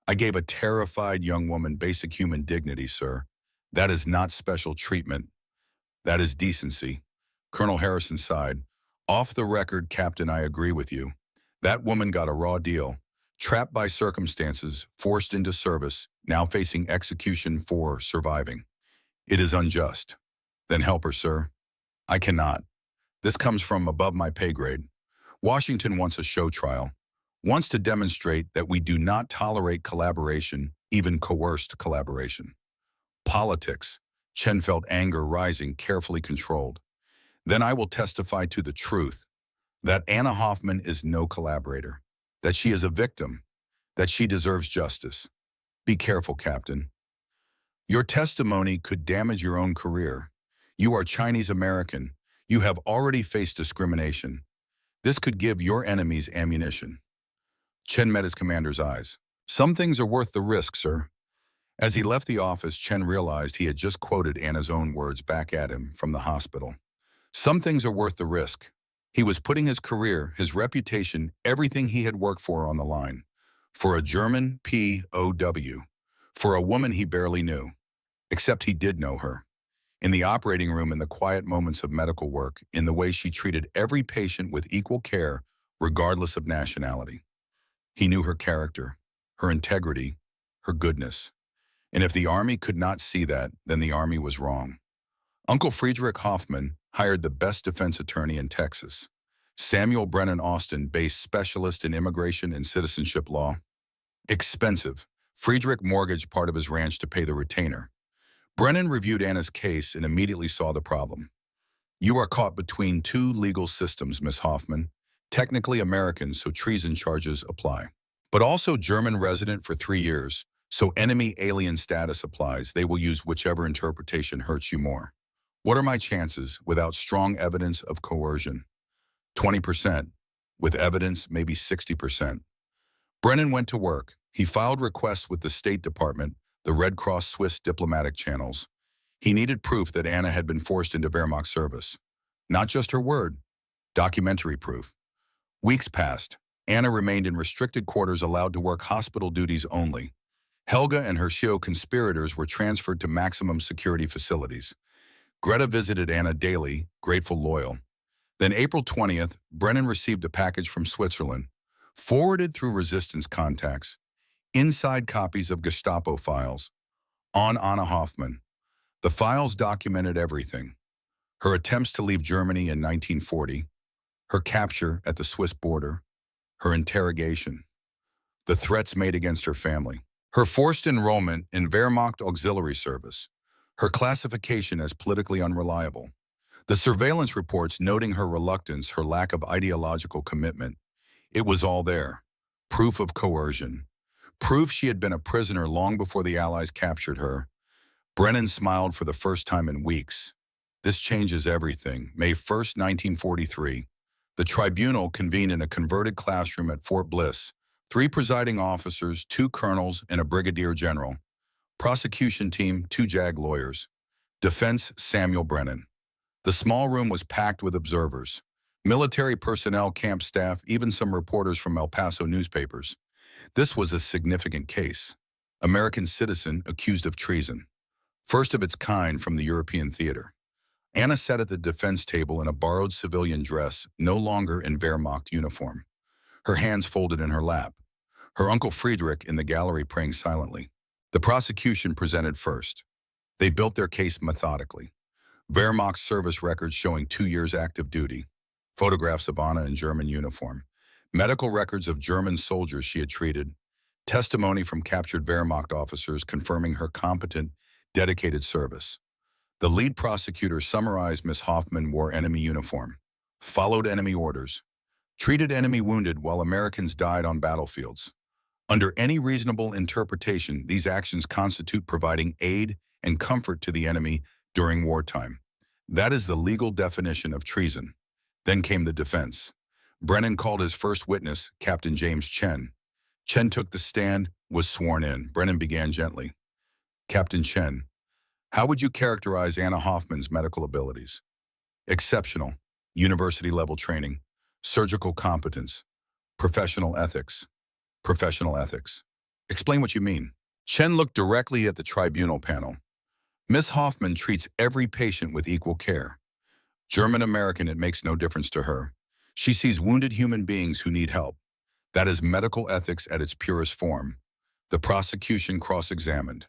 I gave a terrified young woman basic human dignity, sir. That is not special treatment. That is decency. Colonel Harrison sighed. Off the record, Captain, I agree with you. That woman got a raw deal. Trapped by circumstances, forced into service, now facing execution for surviving. It is unjust. Then help her, sir. I cannot. This comes from above my pay grade. Washington wants a show trial. Wants to demonstrate that we do not tolerate collaboration, even coerced collaboration. Politics. Chen felt anger rising, carefully controlled. Then I will testify to the truth, that Anna Hoffman is no collaborator, that she is a victim, that she deserves justice. Be careful, Captain. Your testimony could damage your own career. You are Chinese American. You have already faced discrimination. This could give your enemies ammunition. Chen met his commander's eyes. Some things are worth the risk, sir. As he left the office, Chen realized he had just quoted Anna's own words back at him from the hospital. Some things are worth the risk. He was putting his career, his reputation, everything he had worked for on the line. For a German POW. For a woman he barely knew. Except he did know her. In the operating room, in the quiet moments of medical work, in the way she treated every patient with equal care, regardless of nationality. He knew her character, her integrity, her goodness. And if the Army could not see that, then the Army was wrong. Uncle Friedrich Hoffman hired the best defense attorney in Texas. Samuel Brennan Austin, based specialist in immigration and citizenship law. Expensive. Friedrich mortgaged part of his ranch to pay the retainer. Brennan reviewed Anna's case and immediately saw the problem. You are caught between two legal systems, Miss Hoffman. Technically American, so treason charges apply. But also German resident for 3 years, so enemy alien status applies. They will use whichever interpretation hurts you more. What are my chances without strong evidence of coercion? 20%. With evidence, maybe 60%. Brennan went to work. He filed requests with the State Department, the Red Cross Swiss diplomatic channels. He needed proof that Anna had been forced into Wehrmacht service. Not just her word, documentary proof. Weeks passed. Anna remained in restricted quarters, allowed to work hospital duties only. Helga and her Shio conspirators were transferred to maximum security facilities. Greta visited Anna daily, grateful, loyal. Then April 20th, Brennan received a package from Switzerland, forwarded through resistance contacts, inside copies of Gestapo files, on Anna Hoffman. The files documented everything. Her attempts to leave Germany in 1940, her capture at the Swiss border, her interrogation, the threats made against her family, her forced enrollment in Wehrmacht auxiliary service, her classification as politically unreliable, the surveillance reports noting her reluctance, her lack of ideological commitment. It was all there. Proof of coercion. Proof she had been a prisoner long before the Allies captured her. Brennan smiled for the first time in weeks. This changes everything. May 1st, 1943. The tribunal convened in a converted classroom at Fort Bliss. 3 presiding officers, 2 colonels, and a brigadier general. Prosecution team, 2 JAG lawyers. Defense, Samuel Brennan. The small room was packed with observers. Military personnel, camp staff, even some reporters from El Paso newspapers. This was a significant case. American citizen accused of treason. First of its kind from the European theater. Anna sat at the defense table in a borrowed civilian dress, no longer in Wehrmacht uniform. Her hands folded in her lap. Her Uncle Friedrich in the gallery praying silently. The prosecution presented first. They built their case methodically. Wehrmacht service records showing 2 years active duty. Photographs of Anna in German uniform. Medical records of German soldiers she had treated. Testimony from captured Wehrmacht officers confirming her competent, dedicated service. The lead prosecutor summarized Miss Hoffman wore enemy uniform, followed enemy orders, treated enemy wounded while Americans died on battlefields. Under any reasonable interpretation, these actions constitute providing aid and comfort to the enemy during wartime. That is the legal definition of treason. Then came the defense. Brennan called his first witness, Captain James Chen. Chen took the stand, was sworn in. Brennan began gently. Captain Chen, how would you characterize Anna Hoffman's medical abilities? Exceptional, university-level training, surgical competence, professional ethics. Professional ethics. Explain what you mean. Chen looked directly at the tribunal panel. Miss Hoffman treats every patient with equal care. German-American, it makes no difference to her. She sees wounded human beings who need help. That is medical ethics at its purest form. The prosecution cross-examined.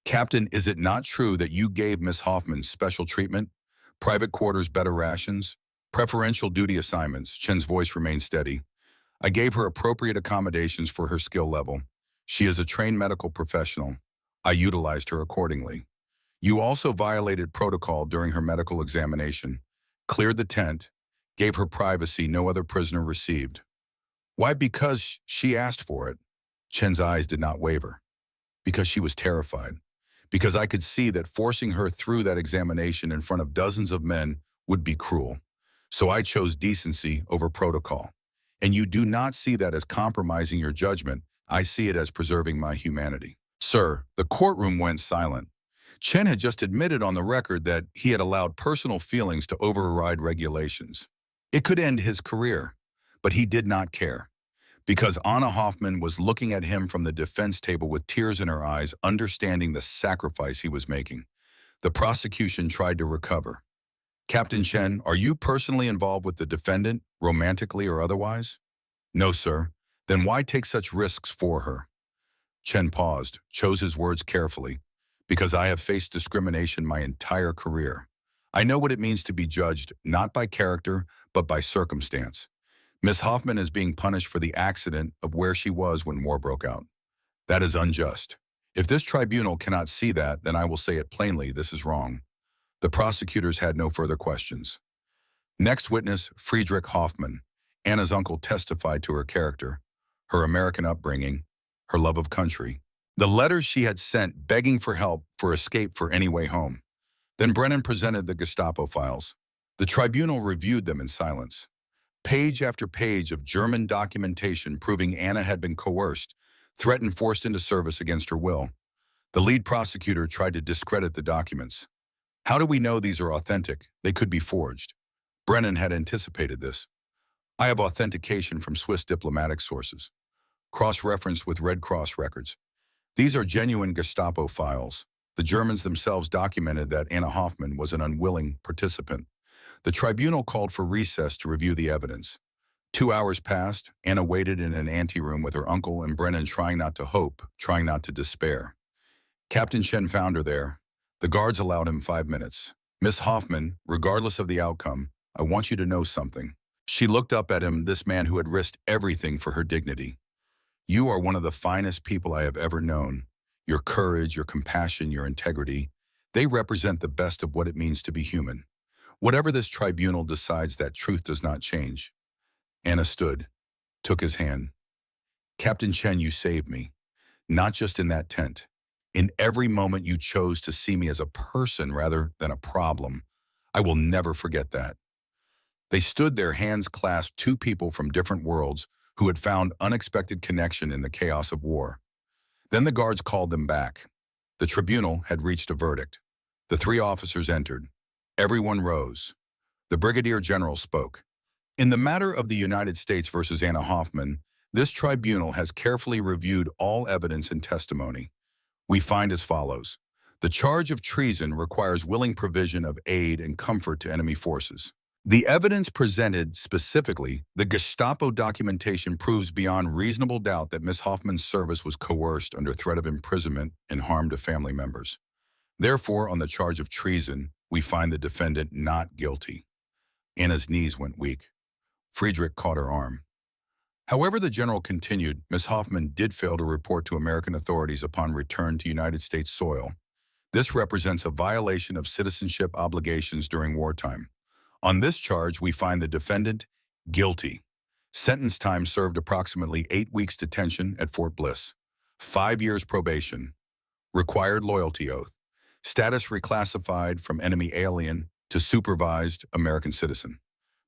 Captain, is it not true that you gave Miss Hoffman special treatment? Private quarters, better rations? Preferential duty assignments? Chen's voice remained steady. I gave her appropriate accommodations for her skill level. She is a trained medical professional. I utilized her accordingly. You also violated protocol during her medical examination, cleared the tent, gave her privacy no other prisoner received. Why? Because she asked for it. Chen's eyes did not waver. Because she was terrified. Because I could see that forcing her through that examination in front of dozens of men would be cruel. So I chose decency over protocol. And you do not see that as compromising your judgment. I see it as preserving my humanity. Sir, the courtroom went silent. Chen had just admitted on the record that he had allowed personal feelings to override regulations. It could end his career, but he did not care, because Anna Hoffman was looking at him from the defense table with tears in her eyes, understanding the sacrifice he was making. The prosecution tried to recover. Captain Chen, are you personally involved with the defendant, romantically or otherwise? No, sir. Then why take such risks for her? Chen paused, chose his words carefully. Because I have faced discrimination my entire career. I know what it means to be judged, not by character, but by circumstance. Miss Hoffman is being punished for the accident of where she was when war broke out. That is unjust. If this tribunal cannot see that, then I will say it plainly, this is wrong. The prosecutors had no further questions. Next witness, Friedrich Hoffmann. Anna's uncle testified to her character, her American upbringing, her love of country, the letters she had sent begging for help for escape for any way home. Then Brennan presented the Gestapo files. The tribunal reviewed them in silence. Page after page of German documentation proving Anna had been coerced, threatened, forced into service against her will. The lead prosecutor tried to discredit the documents. How do we know these are authentic? They could be forged. Brennan had anticipated this. I have authentication from Swiss diplomatic sources, cross-referenced with Red Cross records. These are genuine Gestapo files. The Germans themselves documented that Anna Hoffman was an unwilling participant. The tribunal called for recess to review the evidence. 2 hours passed. Anna waited in an anteroom with her uncle and Brennan, trying not to hope, trying not to despair. Captain Chen found her there. The guards allowed him 5 minutes. Miss Hoffman, regardless of the outcome, I want you to know something. She looked up at him, this man who had risked everything for her dignity. You are one of the finest people I have ever known. Your courage, your compassion, your integrity, they represent the best of what it means to be human. Whatever this tribunal decides, that truth does not change. Anna stood, took his hand. Captain Chen, you saved me, not just in that tent. In every moment you chose to see me as a person rather than a problem. I will never forget that. They stood there, hands clasped, two people from different worlds who had found unexpected connection in the chaos of war. Then the guards called them back. The tribunal had reached a verdict. The 3 officers entered. Everyone rose. The brigadier general spoke. In the matter of the United States versus Anna Hoffman, this tribunal has carefully reviewed all evidence and testimony. We find as follows. The charge of treason requires willing provision of aid and comfort to enemy forces. The evidence presented, specifically, the Gestapo documentation, proves beyond reasonable doubt that Miss Hoffman's service was coerced under threat of imprisonment and harm to family members. Therefore, on the charge of treason, we find the defendant not guilty. Anna's knees went weak. Friedrich caught her arm. However, the general continued, Miss Hoffman did fail to report to American authorities upon return to United States soil. This represents a violation of citizenship obligations during wartime. On this charge, we find the defendant guilty. Sentence time served approximately 8 weeks detention at Fort Bliss. 5 years probation. Required loyalty oath. Status reclassified from enemy alien to supervised American citizen.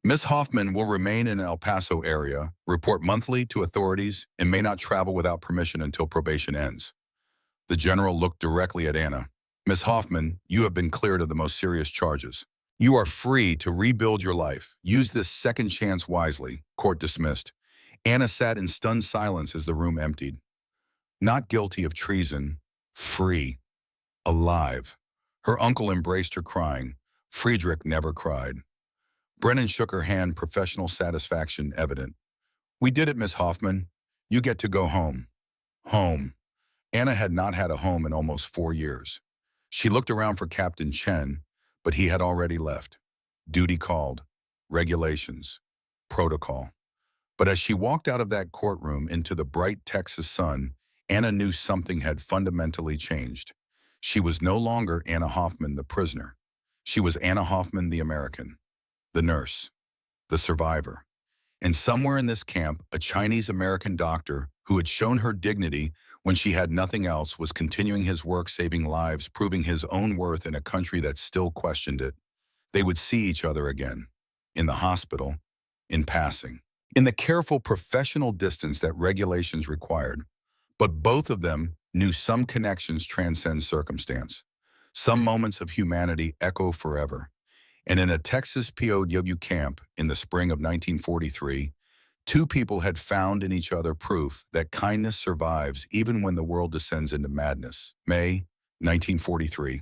Miss Hoffman will remain in El Paso area, report monthly to authorities, and may not travel without permission until probation ends. The general looked directly at Anna. Miss Hoffman, you have been cleared of the most serious charges. You are free to rebuild your life. Use this second chance wisely. Court dismissed. Anna sat in stunned silence as the room emptied. Not guilty of treason, free, alive. Her uncle embraced her, crying. Friedrich never cried. Brennan shook her hand, professional satisfaction evident. We did it, Miss Hoffman. You get to go home. Home. Anna had not had a home in almost 4 years. She looked around for Captain Chen, but he had already left. Duty called. Regulations. Protocol. But as she walked out of that courtroom into the bright Texas sun, Anna knew something had fundamentally changed. She was no longer Anna Hoffman, the prisoner. She was Anna Hoffman, the American, the nurse, the survivor. And somewhere in this camp, a Chinese-American doctor who had shown her dignity when she had nothing else was continuing his work, saving lives, proving his own worth in a country that still questioned it. They would see each other again, in the hospital, in passing. in the careful professional distance that regulations required. But both of them knew some connections transcend circumstance. Some moments of humanity echo forever. And in a Texas POW camp in the spring of 1943, two people had found in each other proof that kindness survives even when the world descends into madness. May 1943.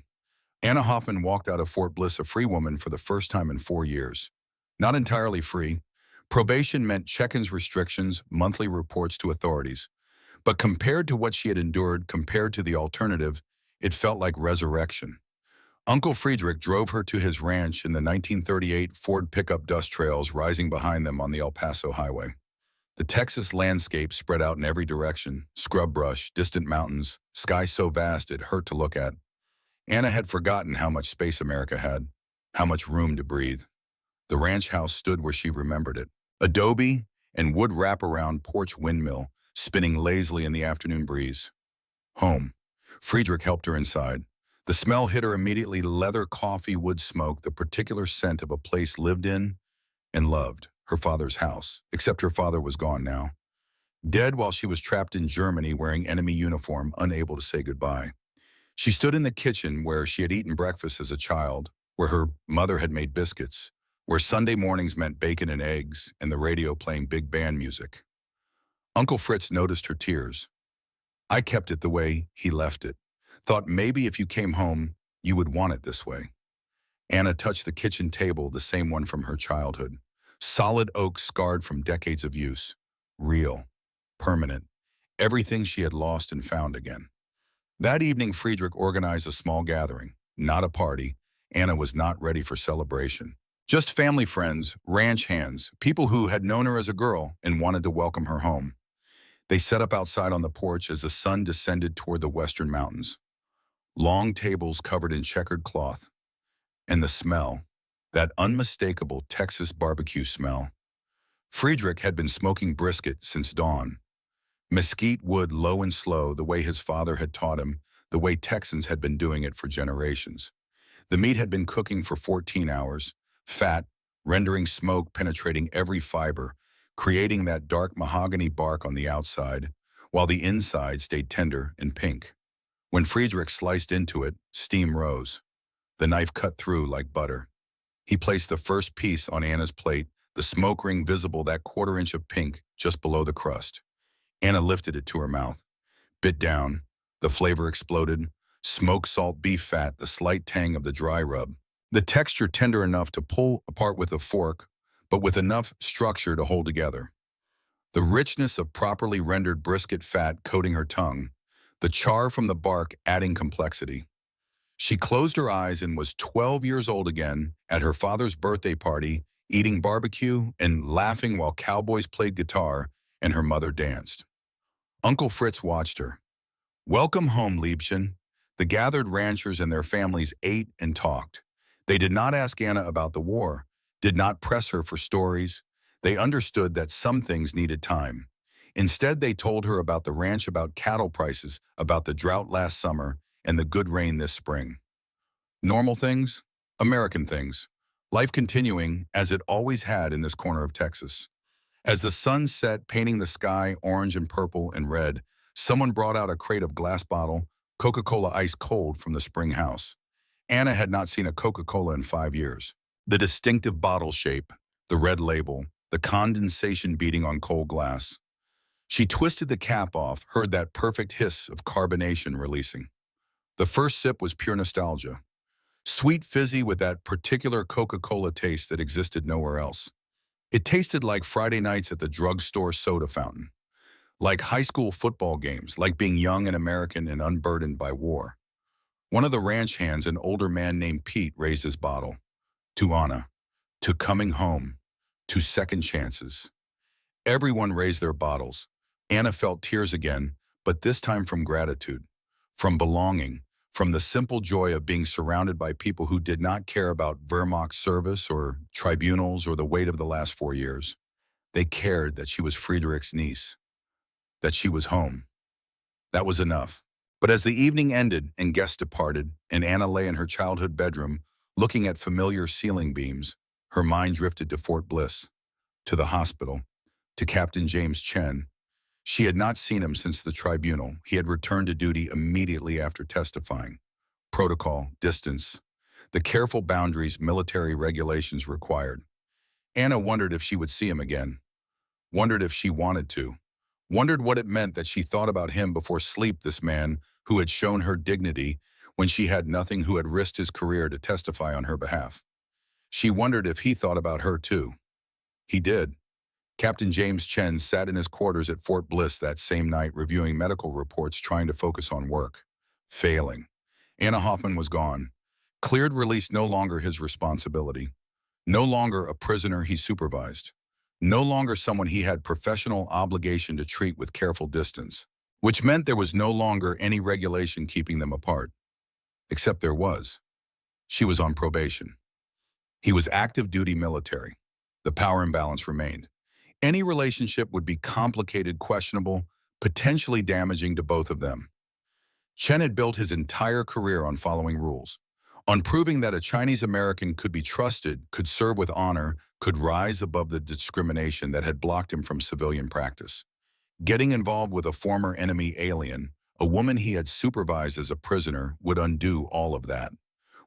Anna Hoffman walked out of Fort Bliss a free woman for the first time in 4 years. Not entirely free. Probation meant check-ins, restrictions, monthly reports to authorities. But compared to what she had endured, compared to the alternative, it felt like resurrection. Uncle Friedrich drove her to his ranch in the 1938 Ford pickup, dust trails rising behind them on the El Paso highway. The Texas landscape spread out in every direction, scrub brush, distant mountains, sky so vast it hurt to look at. Anna had forgotten how much space America had, how much room to breathe. The ranch house stood where she remembered it. Adobe and wood wraparound porch windmill, spinning lazily in the afternoon breeze. Home. Friedrich helped her inside. The smell hit her immediately: leather, coffee, wood smoke, the particular scent of a place lived in and loved, her father's house, except her father was gone now. Dead while she was trapped in Germany wearing enemy uniform, unable to say goodbye. She stood in the kitchen where she had eaten breakfast as a child, where her mother had made biscuits, where Sunday mornings meant bacon and eggs, and the radio playing big band music. Uncle Fritz noticed her tears. I kept it the way he left it. Thought maybe if you came home, you would want it this way. Anna touched the kitchen table, the same one from her childhood. Solid oak scarred from decades of use. Real. Permanent. Everything she had lost and found again. That evening, Friedrich organized a small gathering. Not a party. Anna was not ready for celebration. Just family friends, ranch hands, people who had known her as a girl and wanted to welcome her home. They set up outside on the porch as the sun descended toward the western mountains. Long tables covered in checkered cloth. And the smell, that unmistakable Texas barbecue smell. Friedrich had been smoking brisket since dawn. Mesquite wood, low and slow, the way his father had taught him, the way Texans had been doing it for generations. The meat had been cooking for 14 hours, fat, rendering smoke penetrating every fiber, creating that dark mahogany bark on the outside, while the inside stayed tender and pink. When Friedrich sliced into it, steam rose. The knife cut through like butter. He placed the first piece on Anna's plate, the smoke ring visible, that quarter-inch of pink just below the crust. Anna lifted it to her mouth. Bit down. The flavor exploded. Smoked salt beef fat, the slight tang of the dry rub. The texture tender enough to pull apart with a fork, but with enough structure to hold together. The richness of properly rendered brisket fat coating her tongue, the char from the bark adding complexity. She closed her eyes and was 12 years old again at her father's birthday party, eating barbecue and laughing while cowboys played guitar and her mother danced. Uncle Fritz watched her. Welcome home, Liebchen. The gathered ranchers and their families ate and talked. They did not ask Anna about the war, did not press her for stories. They understood that some things needed time. Instead, they told her about the ranch, about cattle prices, about the drought last summer, and the good rain this spring. Normal things, American things, life continuing as it always had in this corner of Texas. As the sun set, painting the sky orange and purple and red, someone brought out a crate of glass bottle, Coca-Cola ice cold from the spring house. Anna had not seen a Coca-Cola in 5 years. The distinctive bottle shape, the red label, the condensation beating on cold glass. She twisted the cap off, heard that perfect hiss of carbonation releasing. The first sip was pure nostalgia. Sweet fizzy with that particular Coca-Cola taste that existed nowhere else. It tasted like Friday nights at the drugstore soda fountain, like high school football games, like being young and American and unburdened by war. One of the ranch hands, an older man named Pete, raised his bottle. To Anna, to coming home, to second chances. Everyone raised their bottles. Anna felt tears again, but this time from gratitude, from belonging, from the simple joy of being surrounded by people who did not care about Wehrmacht service or tribunals or the weight of the last 4 years. They cared that she was Friedrich's niece, that she was home. That was enough. But as the evening ended and guests departed, and Anna lay in her childhood bedroom, looking at familiar ceiling beams, her mind drifted to Fort Bliss, to the hospital, to Captain James Chen. She had not seen him since the tribunal. He had returned to duty immediately after testifying. Protocol, distance, the careful boundaries military regulations required. Anna wondered if she would see him again, wondered if she wanted to, wondered what it meant that she thought about him before sleep, this man who had shown her dignity when she had nothing, who had risked his career to testify on her behalf. She wondered if he thought about her too. He did. Captain James Chen sat in his quarters at Fort Bliss that same night, reviewing medical reports, trying to focus on work. Failing. Anna Hoffman was gone. Cleared, released, no longer his responsibility. No longer a prisoner he supervised. No longer someone he had professional obligation to treat with careful distance. Which meant there was no longer any regulation keeping them apart. Except there was. She was on probation. He was active duty military. The power imbalance remained. Any relationship would be complicated, questionable, potentially damaging to both of them. Chen had built his entire career on following rules, on proving that a Chinese American could be trusted, could serve with honor, could rise above the discrimination that had blocked him from civilian practice. Getting involved with a former enemy alien, a woman he had supervised as a prisoner, would undo all of that,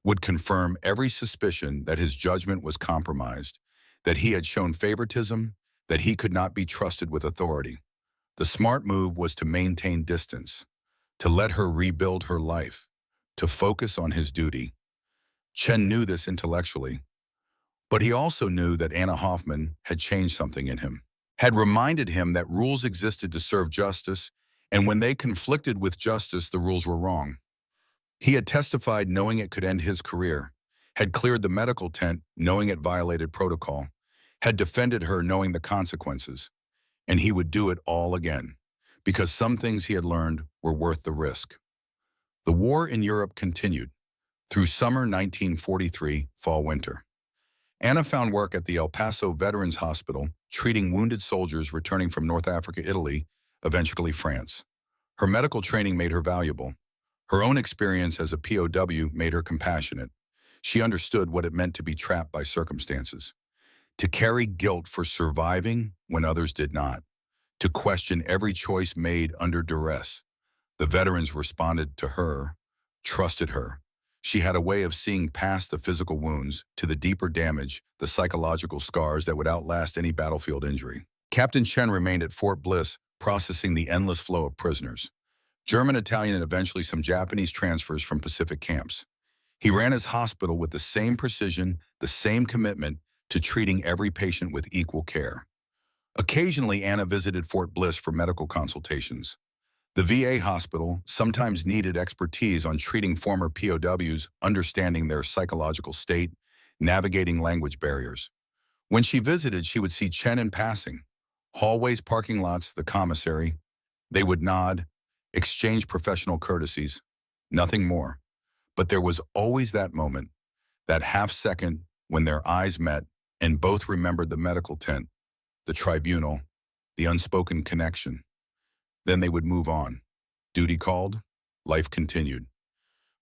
would confirm every suspicion that his judgment was compromised, that he had shown favoritism, that he could not be trusted with authority. The smart move was to maintain distance, to let her rebuild her life, to focus on his duty. Chen knew this intellectually, but he also knew that Anna Hoffman had changed something in him, had reminded him that rules existed to serve justice, and when they conflicted with justice, the rules were wrong. He had testified knowing it could end his career, had cleared the medical tent knowing it violated protocol, had defended her knowing the consequences, and he would do it all again, because some things he had learned were worth the risk. The war in Europe continued, through summer 1943, fall-winter. Anna found work at the El Paso Veterans Hospital, treating wounded soldiers returning from North Africa, Italy, eventually France. Her medical training made her valuable. Her own experience as a POW made her compassionate. She understood what it meant to be trapped by circumstances, to carry guilt for surviving when others did not, to question every choice made under duress. The veterans responded to her, trusted her. She had a way of seeing past the physical wounds to the deeper damage, the psychological scars that would outlast any battlefield injury. Captain Chen remained at Fort Bliss, processing the endless flow of prisoners. German, Italian, and eventually some Japanese transfers from Pacific camps. He ran his hospital with the same precision, the same commitment to treating every patient with equal care. Occasionally, Anna visited Fort Bliss for medical consultations. The VA hospital sometimes needed expertise on treating former POWs, understanding their psychological state, navigating language barriers. When she visited, she would see Chen in passing. Hallways, parking lots, the commissary. They would nod, exchange professional courtesies, nothing more. But there was always that moment, that half second when their eyes met and both remembered the medical tent, the tribunal, the unspoken connection. Then they would move on. Duty called, life continued.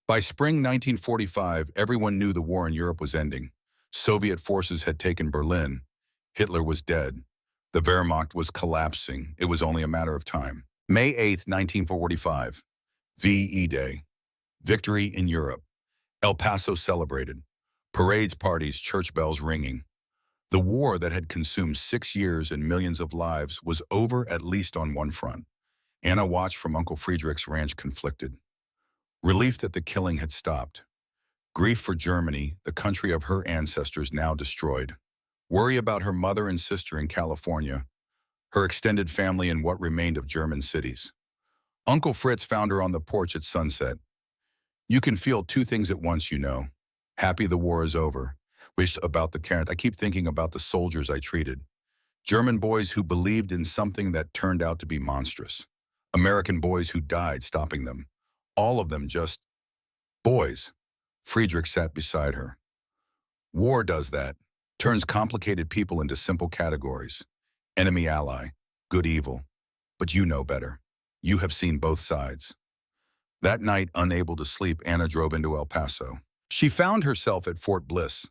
By spring 1945, everyone knew the war in Europe was ending. Soviet forces had taken Berlin. Hitler was dead. The Wehrmacht was collapsing. It was only a matter of time. May 8, 1945, VE Day. Victory in Europe. El Paso celebrated. Parades, parties, church bells ringing. The war that had consumed 6 years and millions of lives was over, at least on one front. Anna watched from Uncle Friedrich's ranch, conflicted. Relief that the killing had stopped. Grief for Germany, the country of her ancestors now destroyed. Worry about her mother and sister in California, her extended family in what remained of German cities. Uncle Fritz found her on the porch at sunset. You can feel two things at once, you know. Happy the war is over. Wish about the parent. I keep thinking about the soldiers I treated. German boys who believed in something that turned out to be monstrous. American boys who died stopping them. All of them just boys. Friedrich sat beside her. War does that. Turns complicated people into simple categories. Enemy, ally, good, evil. But you know better. You have seen both sides. That night, unable to sleep, Anna drove into El Paso. She found herself at Fort Bliss.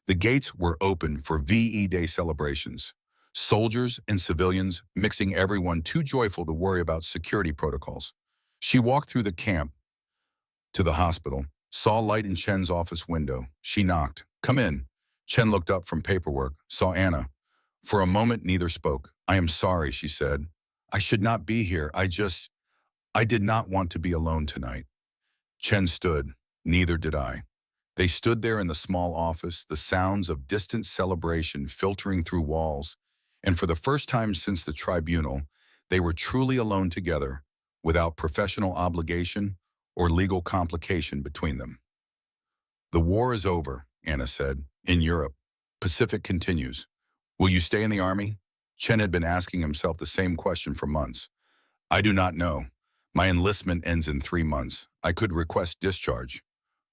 The gates were open for VE Day celebrations. Soldiers and civilians mixing, everyone too joyful to worry about security protocols. She walked through the camp to the hospital, saw light in Chen's office window. She knocked. "Come in." Chen looked up from paperwork, saw Anna. For a moment, neither spoke. "I am sorry," she said. "I should not be here. I did not want to be alone tonight." Chen stood. "Neither did I." They stood there in the small office, the sounds of distant celebration filtering through walls, and for the first time since the tribunal, they were truly alone together, without professional obligation or legal complication between them. "The war is over," Anna said, "in Europe. Pacific continues. Will you stay in the army?" Chen had been asking himself the same question for months. "I do not know. My enlistment ends in 3 months. I could request discharge.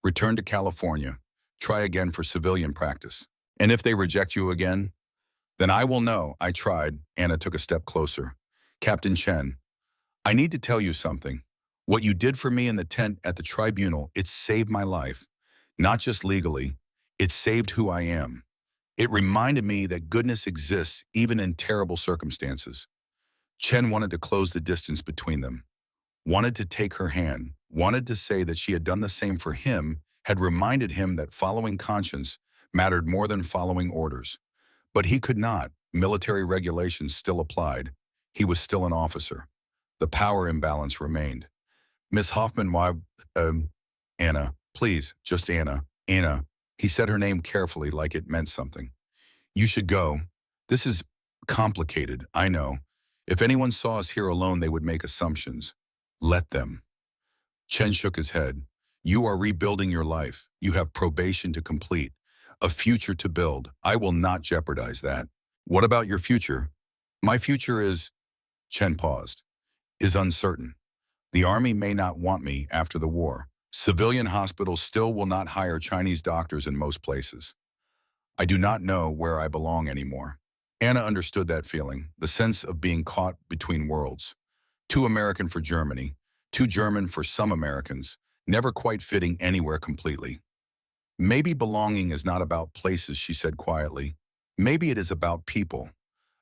Return to California. Try again for civilian practice. And if they reject you again, then I will know I tried." Anna took a step closer. "Captain Chen, I need to tell you something. What you did for me in the tent at the tribunal, it saved my life. Not just legally, it saved who I am. It reminded me that goodness exists even in terrible circumstances." Chen wanted to close the distance between them, wanted to take her hand, wanted to say that she had done the same for him, had reminded him that following conscience mattered more than following orders. But he could not. Military regulations still applied. He was still an officer. The power imbalance remained. "Miss Hoffman, why, Anna, please, just Anna, Anna." He said her name carefully like it meant something. "You should go. This is complicated, I know. If anyone saw us here alone, they would make assumptions. Let them." Chen shook his head. "You are rebuilding your life. You have probation to complete, a future to build. I will not jeopardize that." "What about your future?" "My future is," Chen paused, "is uncertain. The army may not want me after the war. Civilian hospitals still will not hire Chinese doctors in most places. I do not know where I belong anymore." Anna understood that feeling, the sense of being caught between worlds. Too American for Germany, too German for some Americans, never quite fitting anywhere completely. "Maybe belonging is not about places," she said quietly. "Maybe it is about people,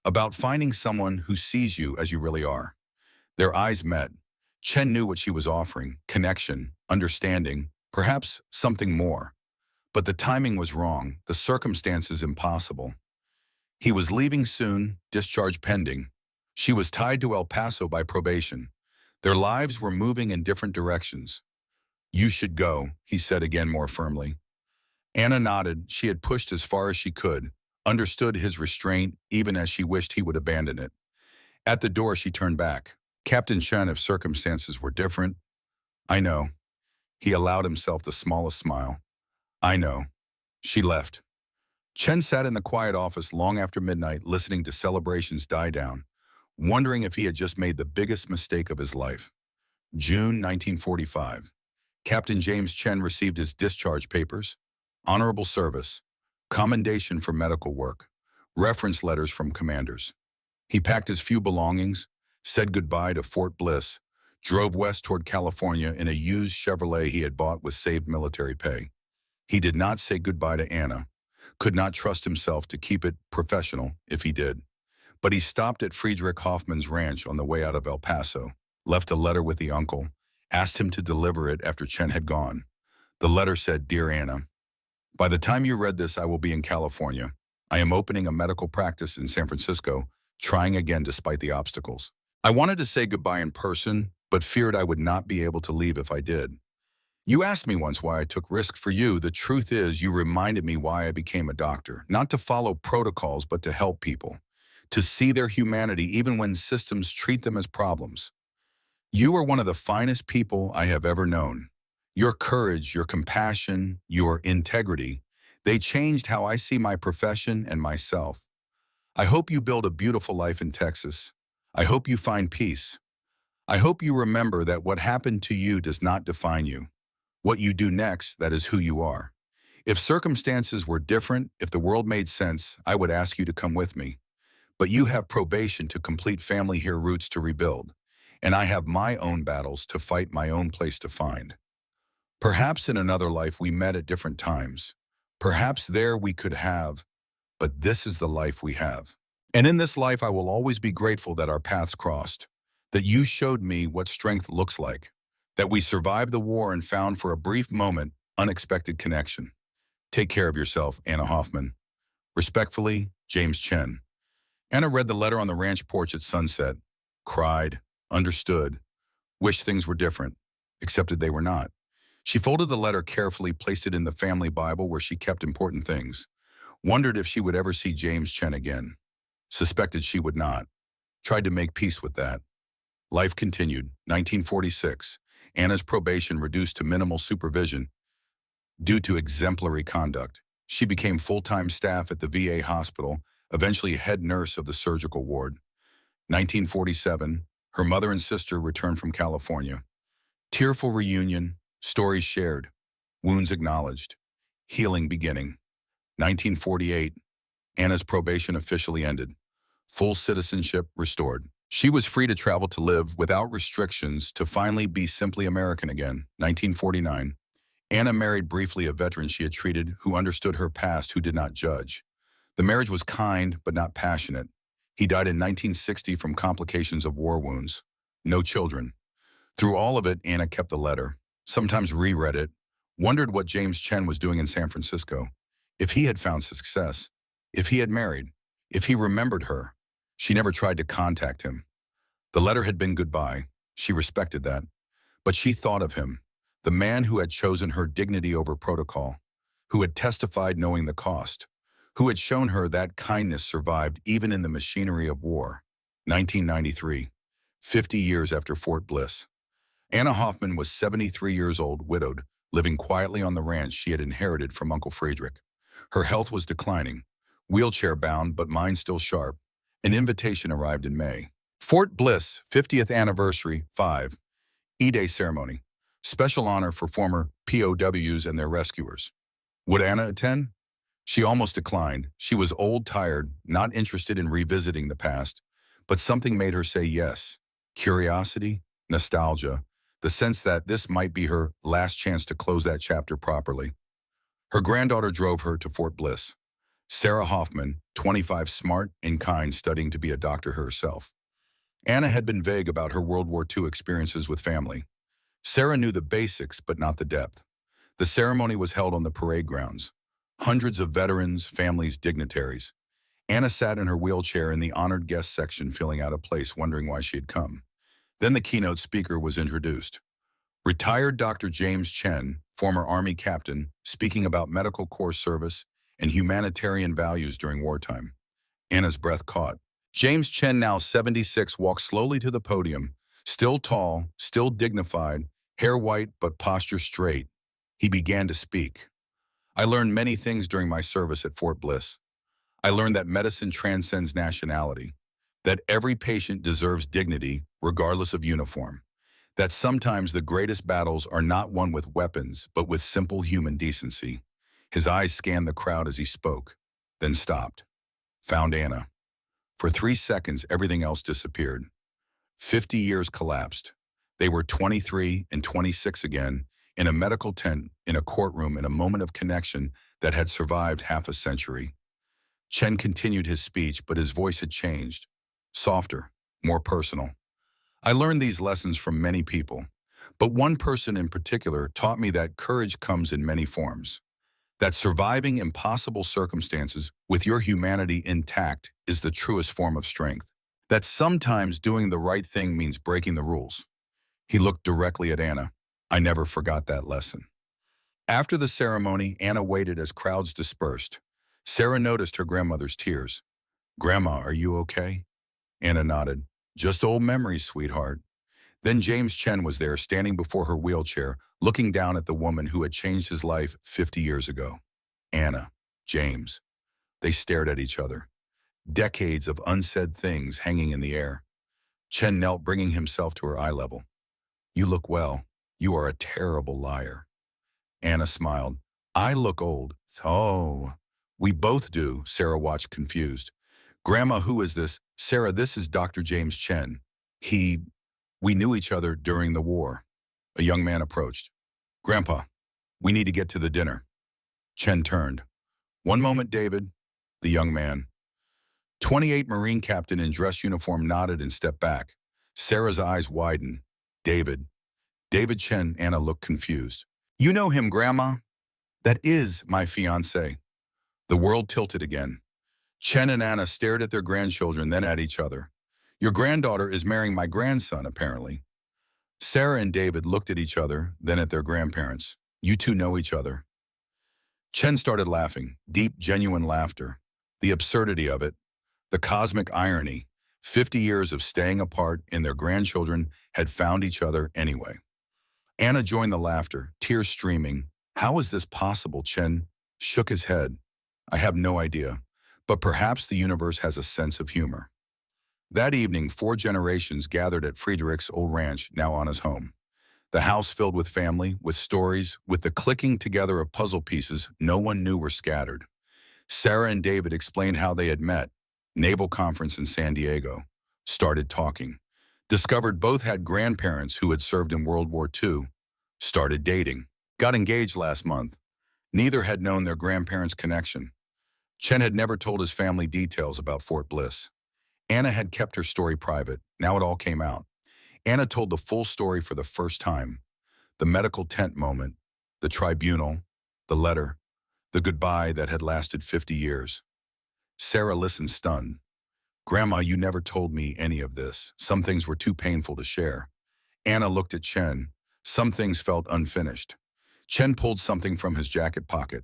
about finding someone who sees you as you really are." Their eyes met. Chen knew what she was offering: connection, understanding, perhaps something more. But the timing was wrong, the circumstances impossible. He was leaving soon, discharge pending. She was tied to El Paso by probation. Their lives were moving in different directions. "You should go," he said again more firmly. Anna nodded. She had pushed as far as she could, understood his restraint even as she wished he would abandon it. At the door, she turned back. "Captain Chen, if circumstances were different." "I know." He allowed himself the smallest smile. "I know." She left. Chen sat in the quiet office long after midnight, listening to celebrations die down, wondering if he had just made the biggest mistake of his life. June 1945. Captain James Chen received his discharge papers, honorable service, commendation for medical work, reference letters from commanders. He packed his few belongings, said goodbye to Fort Bliss, drove west toward California in a used Chevrolet he had bought with saved military pay. He did not say goodbye to Anna, could not trust himself to keep it professional if he did. But he stopped at Friedrich Hoffman's ranch on the way out of El Paso, left a letter with the uncle, asked him to deliver it after Chen had gone. The letter said, "Dear Anna, by the time you read this, I will be in California. I am opening a medical practice in San Francisco, trying again despite the obstacles. I wanted to say goodbye in person, but feared I would not be able to leave if I did. You asked me once why I took risk for you. The truth is, you reminded me why I became a doctor, not to follow protocols, but to help people, to see their humanity even when systems treat them as problems. You are one of the finest people I have ever known. Your courage, your compassion, your integrity, they changed how I see my profession and myself. I hope you build a beautiful life in Texas. I hope you find peace. I hope you remember that what happened to you does not define you. What you do next, that is who you are. If circumstances were different, if the world made sense, I would ask you to come with me. But you have probation to complete, family here, roots to rebuild. And I have my own battles to fight, my own place to find. Perhaps in another life we met at different times. Perhaps there we could have, but this is the life we have." And in this life, I will always be grateful that our paths crossed, that you showed me what strength looks like, that we survived the war and found for a brief moment unexpected connection. Take care of yourself, Anna Hoffman. Respectfully, James Chen. Anna read the letter on the ranch porch at sunset, cried, understood, wished things were different, accepted they were not. She folded the letter carefully, placed it in the family Bible where she kept important things, wondered if she would ever see James Chen again, suspected she would not, tried to make peace with that. Life continued. 1946. Anna's probation reduced to minimal supervision due to exemplary conduct. She became full-time staff at the VA hospital, eventually head nurse of the surgical ward. 1947. Her mother and sister returned from California. Tearful reunion, stories shared, wounds acknowledged, healing beginning. 1948. Anna's probation officially ended. Full citizenship restored. She was free to travel to live without restrictions to finally be simply American again. 1949. Anna married briefly a veteran she had treated who understood her past, who did not judge. The marriage was kind but not passionate. He died in 1960 from complications of war wounds. No children. Through all of it, Anna kept the letter, sometimes reread it, wondered what James Chen was doing in San Francisco, if he had found success, if he had married, if he remembered her. She never tried to contact him. The letter had been goodbye. She respected that. But she thought of him, the man who had chosen her dignity over protocol, who had testified knowing the cost, who had shown her that kindness survived even in the machinery of war. 1993, 50 years after Fort Bliss. Anna Hoffman was 73 years old, widowed, living quietly on the ranch she had inherited from Uncle Friedrich. Her health was declining, wheelchair-bound but mind still sharp. An invitation arrived in May. Fort Bliss, 50th Anniversary, 5. E-Day Ceremony. Special honor for former POWs and their rescuers. Would Anna attend? She almost declined. She was old, tired, not interested in revisiting the past, but something made her say yes. Curiosity, nostalgia, the sense that this might be her last chance to close that chapter properly. Her granddaughter drove her to Fort Bliss. Sarah Hoffman, 25, smart and kind, studying to be a doctor herself. Anna had been vague about her World War II experiences with family. Sarah knew the basics, but not the depth. The ceremony was held on the parade grounds. Hundreds of veterans, families, dignitaries. Anna sat in her wheelchair in the honored guest section, feeling out of place, wondering why she had come. Then the keynote speaker was introduced. Retired Dr. James Chen, former Army captain, speaking about medical corps service and humanitarian values during wartime. Anna's breath caught. James Chen, now 76, walked slowly to the podium, still tall, still dignified, hair white but posture straight. He began to speak. I learned many things during my service at Fort Bliss. I learned that medicine transcends nationality, that every patient deserves dignity regardless of uniform, that sometimes the greatest battles are not won with weapons but with simple human decency. His eyes scanned the crowd as he spoke, then stopped. Found Anna. For 3 seconds, everything else disappeared. 50 years collapsed. They were 23 and 26 again, in a medical tent, in a courtroom, in a moment of connection that had survived half a century. Chen continued his speech, but his voice had changed. Softer, more personal. I learned these lessons from many people, but one person in particular taught me that courage comes in many forms. That surviving impossible circumstances with your humanity intact is the truest form of strength. That sometimes doing the right thing means breaking the rules. He looked directly at Anna. I never forgot that lesson. After the ceremony, Anna waited as crowds dispersed. Sarah noticed her grandmother's tears. "Grandma, are you okay?" Anna nodded. "Just old memories, sweetheart." Then James Chen was there, standing before her wheelchair, looking down at the woman who had changed his life 50 years ago. Anna, James. They stared at each other. Decades of unsaid things hanging in the air. Chen knelt, bringing himself to her eye level. "You look well. You are a terrible liar." Anna smiled. "I look old." "Oh, we both do," Sarah watched, confused. "Grandma, who is this?" "Sarah, this is Dr. James Chen. We knew each other during the war." A young man approached. "Grandpa, we need to get to the dinner." Chen turned. "One moment, David." The young man. 28 Marine captain in dress uniform nodded and stepped back. Sarah's eyes widened. David. David Chen. Anna looked confused. You know him, Grandma? That is my fiancé. The world tilted again. Chen and Anna stared at their grandchildren, then at each other. Your granddaughter is marrying my grandson, apparently. Sarah and David looked at each other, then at their grandparents. You two know each other. Chen started laughing, deep, genuine laughter. The absurdity of it, the cosmic irony. 50 years of staying apart and their grandchildren had found each other anyway. Anna joined the laughter, tears streaming. How is this possible? Chen shook his head. I have no idea, but perhaps the universe has a sense of humor. That evening, 4 generations gathered at Friedrich's old ranch, now Anna's home. The house filled with family, with stories, with the clicking together of puzzle pieces no one knew were scattered. Sarah and David explained how they had met. Naval conference in San Diego. Started talking. Discovered both had grandparents who had served in World War II. Started dating. Got engaged last month. Neither had known their grandparents' connection. Chen had never told his family details about Fort Bliss. Anna had kept her story private. Now it all came out. Anna told the full story for the first time. The medical tent moment, the tribunal, the letter, the goodbye that had lasted 50 years. Sarah listened stunned. Grandma, you never told me any of this. Some things were too painful to share. Anna looked at Chen. Some things felt unfinished. Chen pulled something from his jacket pocket.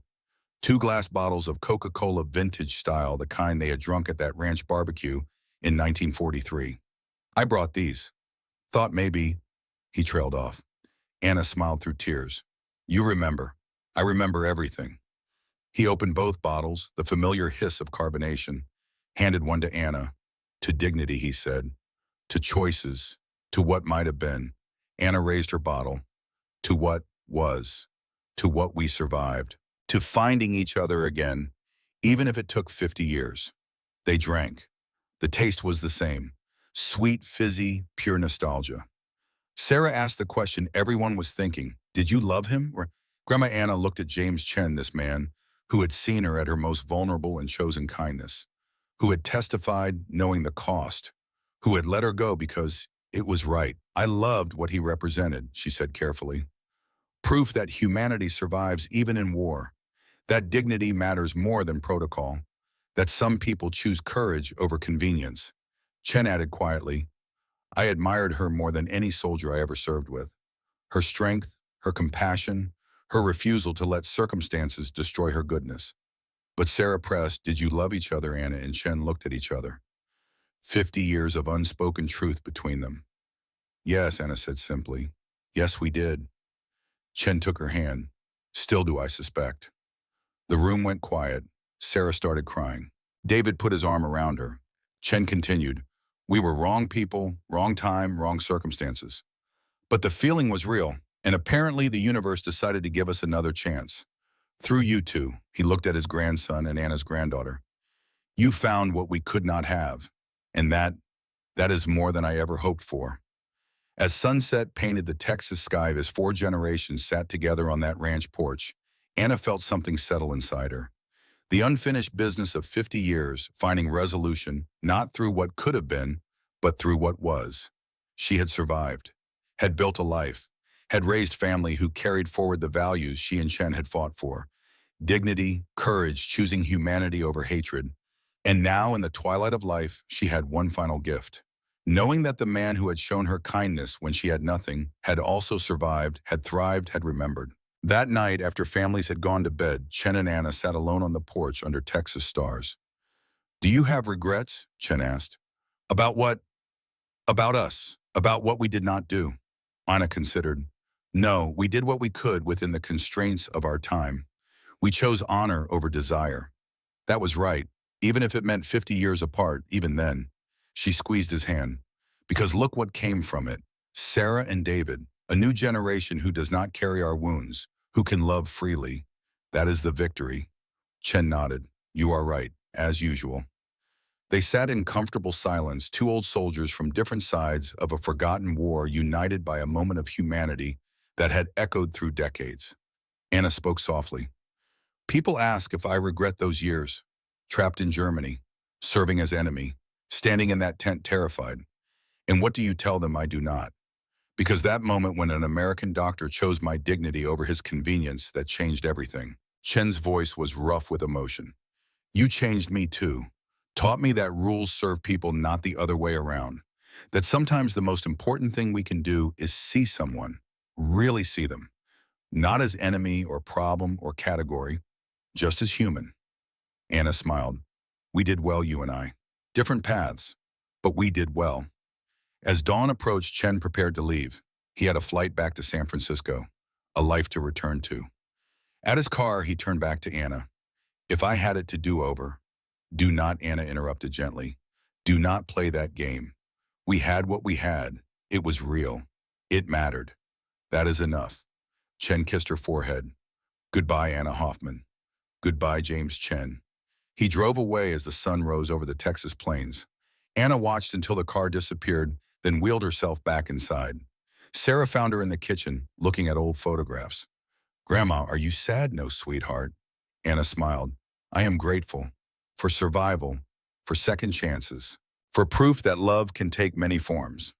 2 glass bottles of Coca-Cola vintage style, the kind they had drunk at that ranch barbecue in 1943. I brought these. Thought maybe, he trailed off. Anna smiled through tears. You remember. I remember everything. He opened both bottles, the familiar hiss of carbonation, handed one to Anna. To dignity, he said. To choices. To what might have been. Anna raised her bottle. To what was. To what we survived. To finding each other again, even if it took 50 years. They drank. The taste was the same. Sweet, fizzy, pure nostalgia. Sarah asked the question everyone was thinking. Did you love him? Grandma Anna looked at James Chen, this man, who had seen her at her most vulnerable and chosen kindness, who had testified knowing the cost, who had let her go because it was right. I loved what he represented, she said carefully. Proof that humanity survives even in war, that dignity matters more than protocol, that some people choose courage over convenience. Chen added quietly, I admired her more than any soldier I ever served with. Her strength, her compassion, her refusal to let circumstances destroy her goodness. But Sarah pressed, did you love each other? Anna and Chen looked at each other. 50 years of unspoken truth between them. Yes, Anna said simply. Yes, we did. Chen took her hand. Still do, I suspect. The room went quiet. Sarah started crying. David put his arm around her. Chen continued. We were wrong people, wrong time, wrong circumstances. But the feeling was real, and apparently the universe decided to give us another chance. Through you two, he looked at his grandson and Anna's granddaughter. You found what we could not have, and that is more than I ever hoped for. As sunset painted the Texas sky as 4 generations sat together on that ranch porch, Anna felt something settle inside her. The unfinished business of 50 years, finding resolution, not through what could have been, but through what was. She had survived, had built a life, had raised family who carried forward the values she and Chen had fought for. Dignity, courage, choosing humanity over hatred. And now, in the twilight of life, she had one final gift. Knowing that the man who had shown her kindness when she had nothing had also survived, had thrived, had remembered. That night, after families had gone to bed, Chen and Anna sat alone on the porch under Texas stars. Do you have regrets? Chen asked. About what? About us. About what we did not do. Anna considered. No, we did what we could within the constraints of our time. We chose honor over desire. That was right, even if it meant 50 years apart, even then. She squeezed his hand. Because look what came from it. Sarah and David, a new generation who does not carry our wounds, who can love freely. That is the victory. Chen nodded. You are right, as usual. They sat in comfortable silence, 2 old soldiers from different sides of a forgotten war united by a moment of humanity that had echoed through decades. Anna spoke softly. People ask if I regret those years, trapped in Germany, serving as enemy, standing in that tent terrified. And what do you tell them I do not? Because that moment when an American doctor chose my dignity over his convenience, that changed everything. Chen's voice was rough with emotion. You changed me too. Taught me that rules serve people, not the other way around. That sometimes the most important thing we can do is see someone, really see them. Not as enemy or problem or category, just as human. Anna smiled. We did well, you and I. Different paths, but we did well. As dawn approached, Chen prepared to leave. He had a flight back to San Francisco, a life to return to. At his car, he turned back to Anna. If I had it to do over, do not, Anna interrupted gently. Do not play that game. We had what we had. It was real. It mattered. That is enough. Chen kissed her forehead. Goodbye, Anna Hoffman. Goodbye, James Chen. He drove away as the sun rose over the Texas plains. Anna watched until the car disappeared, then wheeled herself back inside. Sarah found her in the kitchen, looking at old photographs. Grandma, are you sad? No, sweetheart. Anna smiled. I am grateful. For survival, for second chances, for proof that love can take many forms.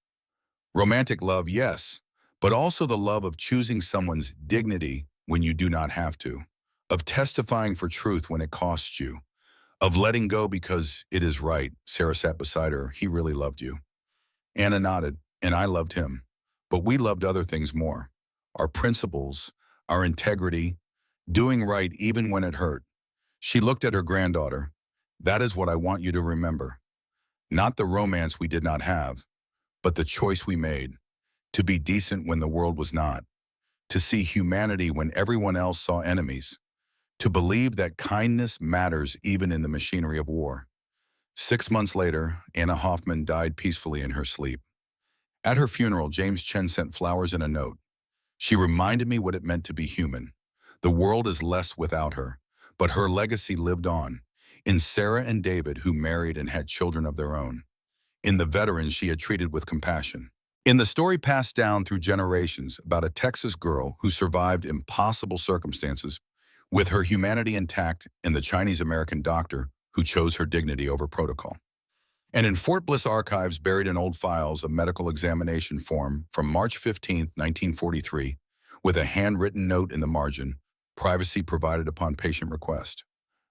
Romantic love, yes, but also the love of choosing someone's dignity when you do not have to, of testifying for truth when it costs you, of letting go because it is right. Sarah sat beside her. He really loved you. Anna nodded, and I loved him. But we loved other things more. Our principles, our integrity, doing right even when it hurt. She looked at her granddaughter. That is what I want you to remember. Not the romance we did not have, but the choice we made. To be decent when the world was not. To see humanity when everyone else saw enemies. To believe that kindness matters even in the machinery of war. 6 months later, Anna Hoffman died peacefully in her sleep. At her funeral, James Chen sent flowers and a note. She reminded me what it meant to be human. The world is less without her, but her legacy lived on. In Sarah and David, who married and had children of their own. In the veterans she had treated with compassion. In the story passed down through generations about a Texas girl who survived impossible circumstances with her humanity intact, and the Chinese-American doctor who chose her dignity over protocol. And in Fort Bliss Archives, buried in old files, a medical examination form from March 15, 1943, with a handwritten note in the margin, privacy provided upon patient request.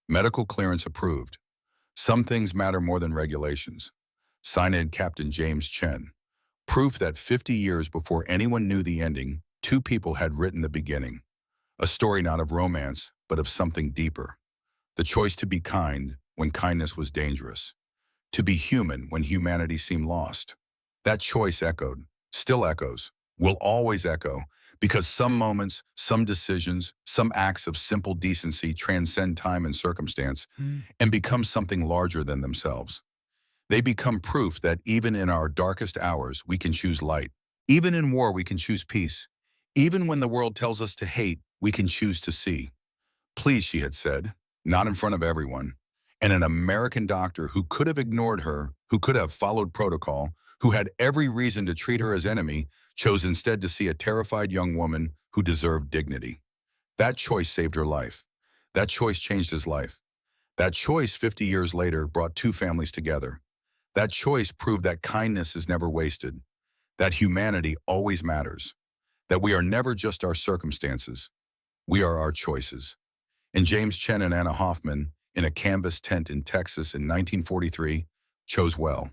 Medical clearance approved. Some things matter more than regulations. Signed Captain James Chen. Proof that 50 years before anyone knew the ending, two people had written the beginning. A story not of romance, but of something deeper. The choice to be kind when kindness was dangerous. To be human when humanity seemed lost. That choice echoed, still echoes, will always echo, because some moments, some decisions, some acts of simple decency transcend time and circumstance and become something larger than themselves. They become proof that even in our darkest hours, we can choose light. Even in war, we can choose peace. Even when the world tells us to hate, we can choose to see. Please, she had said, not in front of everyone. And an American doctor who could have ignored her, who could have followed protocol, who had every reason to treat her as enemy, chose instead to see a terrified young woman who deserved dignity. That choice saved her life. That choice changed his life. That choice 50 years later brought two families together. That choice proved that kindness is never wasted, that humanity always matters, that we are never just our circumstances. We are our choices. And James Chen and Anna Hoffman, in a canvas tent in Texas in 1943, chose well.